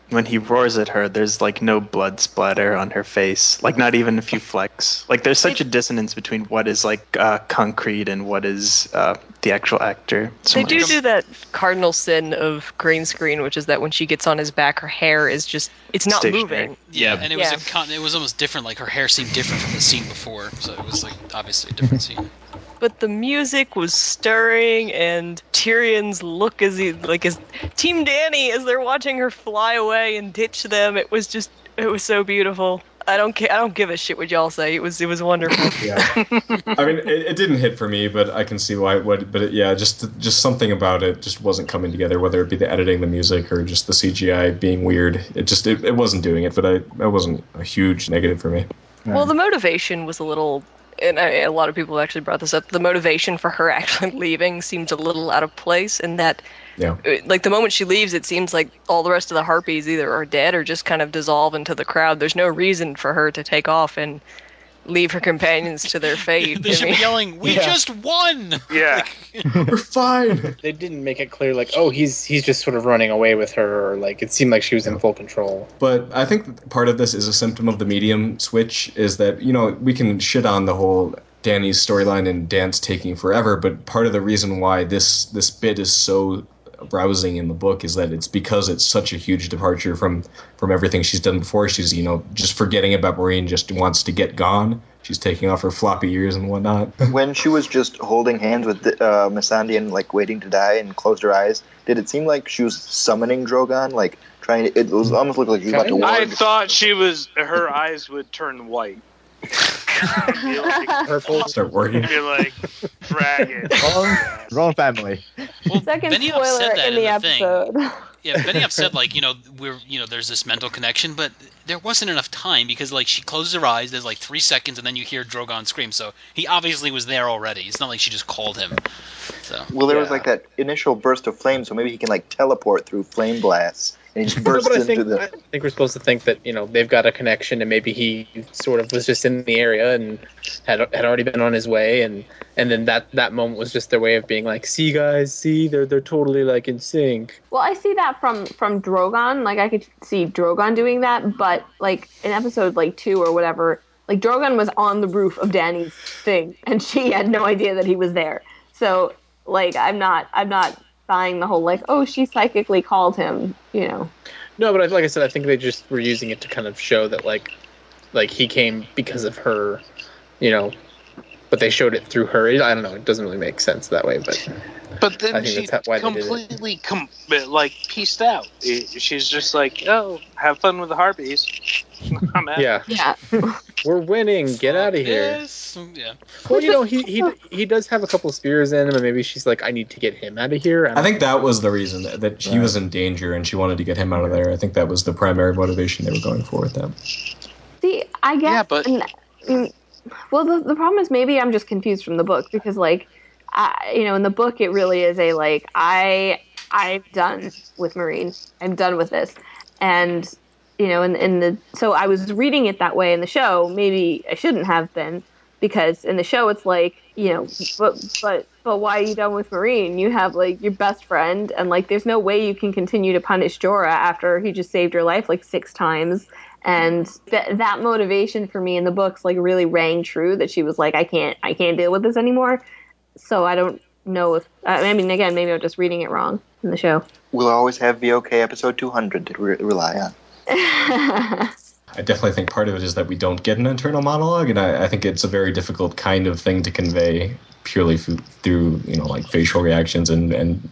when he roars at her, there's, like, no blood splatter on her face. Like, not even a few flecks. Like, there's such a dissonance between what is, like, concrete and what is the actual actor.
They do that cardinal sin of green screen, which is that when she gets on his back, her hair is just... It's not
stationary.
moving.
Yeah, and it was almost different. Like, her hair seemed different from the scene before. So it was, like, obviously a different scene.
But the music was stirring, and Tyrion's look as Team Dany as they're watching her fly away and ditch them. It was so beautiful. I don't give a shit what y'all say. It was wonderful.
Yeah. I mean, it didn't hit for me, but I can see why it would. But just something about it just wasn't coming together. Whether it be the editing, the music, or just the CGI being weird, it wasn't doing it. But it wasn't a huge negative for me.
Well, the motivation was a little. and a lot of people actually brought this up, the motivation for her actually leaving seems a little out of place in that, like, the moment she leaves, it seems like all the rest of the Harpies either are dead or just kind of dissolve into the crowd. There's no reason for her to take off and leave her companions to their fate.
They should be yelling, "We just won!"
Yeah.
We're fine.
They didn't make it clear, like, oh, he's just sort of running away with her, or like it seemed like she was in full control.
But I think part of this is a symptom of the medium switch, is that, we can shit on the whole Dany's storyline and Dance taking forever, but part of the reason why this bit is so rousing in the book is that it's because it's such a huge departure from everything she's done before. She's, just forgetting about Marine, just wants to get gone. She's taking off her floppy ears and whatnot.
When she was just holding hands with Missandei and like waiting to die and closed her eyes, did it seem like she was summoning Drogon? Like trying to, it was almost looked like she was about to
I
warg.
thought her eyes would turn white.
Purple.
Start working.
You're like, dragon.
Wrong family.
Well,
Second
Benioff said
spoiler
that
in the
thing.
episode.
Yeah, Benioff said, like, there's this mental connection, but there wasn't enough time because, like, she closes her eyes, there's like 3 seconds, and then you hear Drogon scream. So he obviously was there already. It's not like she just called him. So.
Well, there was like that initial burst of flame, so maybe he can like teleport through flame blasts and he just bursts
I
into the.
think we're supposed to think that they've got a connection, and maybe he sort of was just in the area and had already been on his way, and then that moment was just their way of being like, see guys, see they're totally like in sync.
Well, I see that from Drogon. Like, I could see Drogon doing that, but like in episode like 2 or whatever, like Drogon was on the roof of Dany's thing, and she had no idea that he was there. So like, I'm not buying the whole like, oh, she psychically called him,
No, but like I said, I think they just were using it to kind of show that like he came because of her, but they showed it through her. I don't know. It doesn't really make sense that way,
But then
I think
she's
that's why they did it.
completely pieced out. She's just like, oh, have fun with the Harpies. I'm out.
Yeah. We're winning. Get out of here.
Yes. Yeah.
Well, he does have a couple of spears in him, and maybe she's like, I need to get him out of here.
I think that was the reason that he was in danger and she wanted to get him out of there. I think that was the primary motivation they were going for with that.
See, I guess.
Yeah, but
well, the problem is maybe I'm just confused from the book because, like, in the book it really is a like I'm done with Marine. I'm done with this, and so I was reading it that way in the show. Maybe I shouldn't have been, because in the show it's like, but why are you done with Marine? You have like your best friend, and like there's no way you can continue to punish Jorah after he just saved your life like 6 times. And that motivation for me in the books like really rang true, that she was like, I can't deal with this anymore. So I don't know if again, maybe I'm just reading it wrong in the show.
We'll always have VOK episode 200 to rely on.
I definitely think part of it is that we don't get an internal monologue, and I think it's a very difficult kind of thing to convey purely through like facial reactions and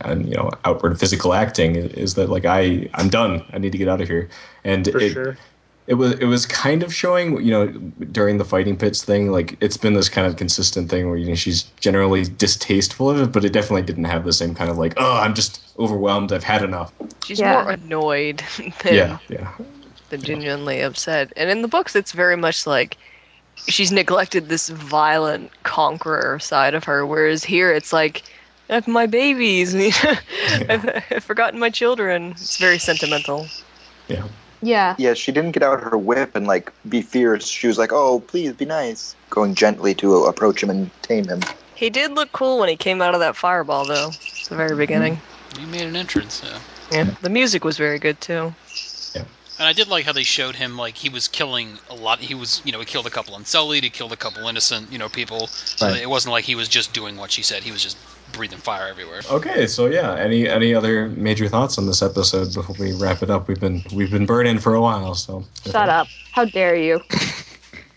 outward physical acting. Is that like I'm done. I need to get out of here. And
Sure.
It was kind of showing, during the fighting pits thing, like it's been this kind of consistent thing where she's generally distasteful of it, but it definitely didn't have the same kind of like, oh, I'm just overwhelmed, I've had enough.
She's more annoyed than genuinely upset. And in the books, it's very much like she's neglected this violent conqueror side of her, whereas here it's like, I have my babies, I've forgotten my children. It's very sentimental.
Yeah.
Yeah.
Yeah, she didn't get out her whip and like be fierce. She was like, "Oh, please be nice," going gently to approach him and tame him.
He did look cool when he came out of that fireball, though. At the very beginning.
You made an entrance, yeah.
Yeah. The music was very good too.
Yeah.
And I did like how they showed him like he was killing a lot. He was, he killed a couple Unsullied, he killed a couple innocent, people. So
Right.
it wasn't like he was just doing what she said. He was just breathing fire everywhere.
Okay, so yeah, any other major thoughts on this episode before we wrap it up? We've been burning for a while, so.
Shut up! How dare you?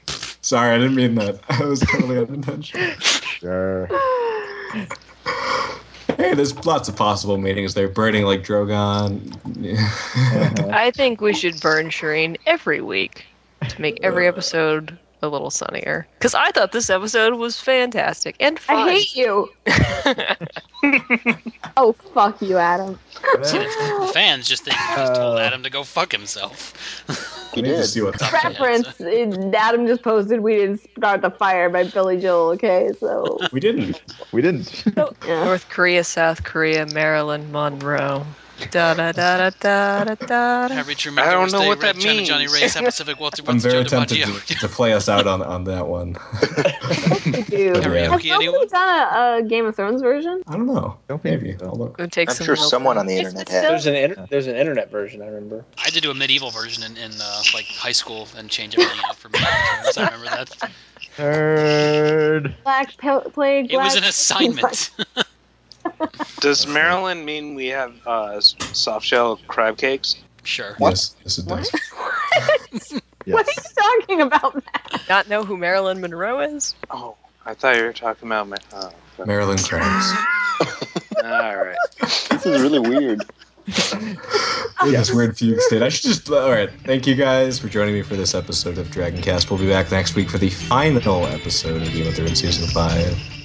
Sorry, I didn't mean that. I was totally unintentional.
Sure.
Hey, there's lots of possible meanings there. Burning like Drogon.
I think we should burn Shireen every week to make every episode a little sunnier. Because I thought this episode was fantastic and fun.
I hate you. Oh, fuck you, Adam.
The fans just think you just told Adam to go fuck himself.
He
need to
did.
see what's happening.
Reference, Adam just posted "We Didn't Start the Fire" by Billy Joel. Okay, so
We didn't.
yeah.
North Korea, South Korea, Maryland, Monroe. Da da da da da da.
Harry Truman,
I don't
Doris
know
Day,
what
Red
that
China,
means.
Johnny Ray, South Pacific, Walter
I'm
Woods,
very
Joe
tempted
DiMaggio.
to play us out on that one.
We do.
But yeah.
Has
Karaoke,
nobody
anyone?
done a Game of Thrones version?
I don't know.
Don't think
Maybe.
so.
I'll look.
It would take
I'm
some
sure
real
someone
time.
on the internet
It's
has.
There's an internet version. I remember.
I did do a medieval version in like high school and change everything out for medieval terms. I remember that.
Third.
Black Plague.
It was
Black-
an assignment.
Does Maryland mean we have soft shell crab cakes?
Sure.
Yes, it does.
What are you talking about, Matt?
Not know who Marilyn Monroe is?
Oh, I thought you were talking about
Maryland crabs.
All right.
This is really weird.
In this weird fugue state. I should just. All right. Thank you guys for joining me for this episode of DragonCast. We'll be back next week for the final episode of Game of Thrones Season 5.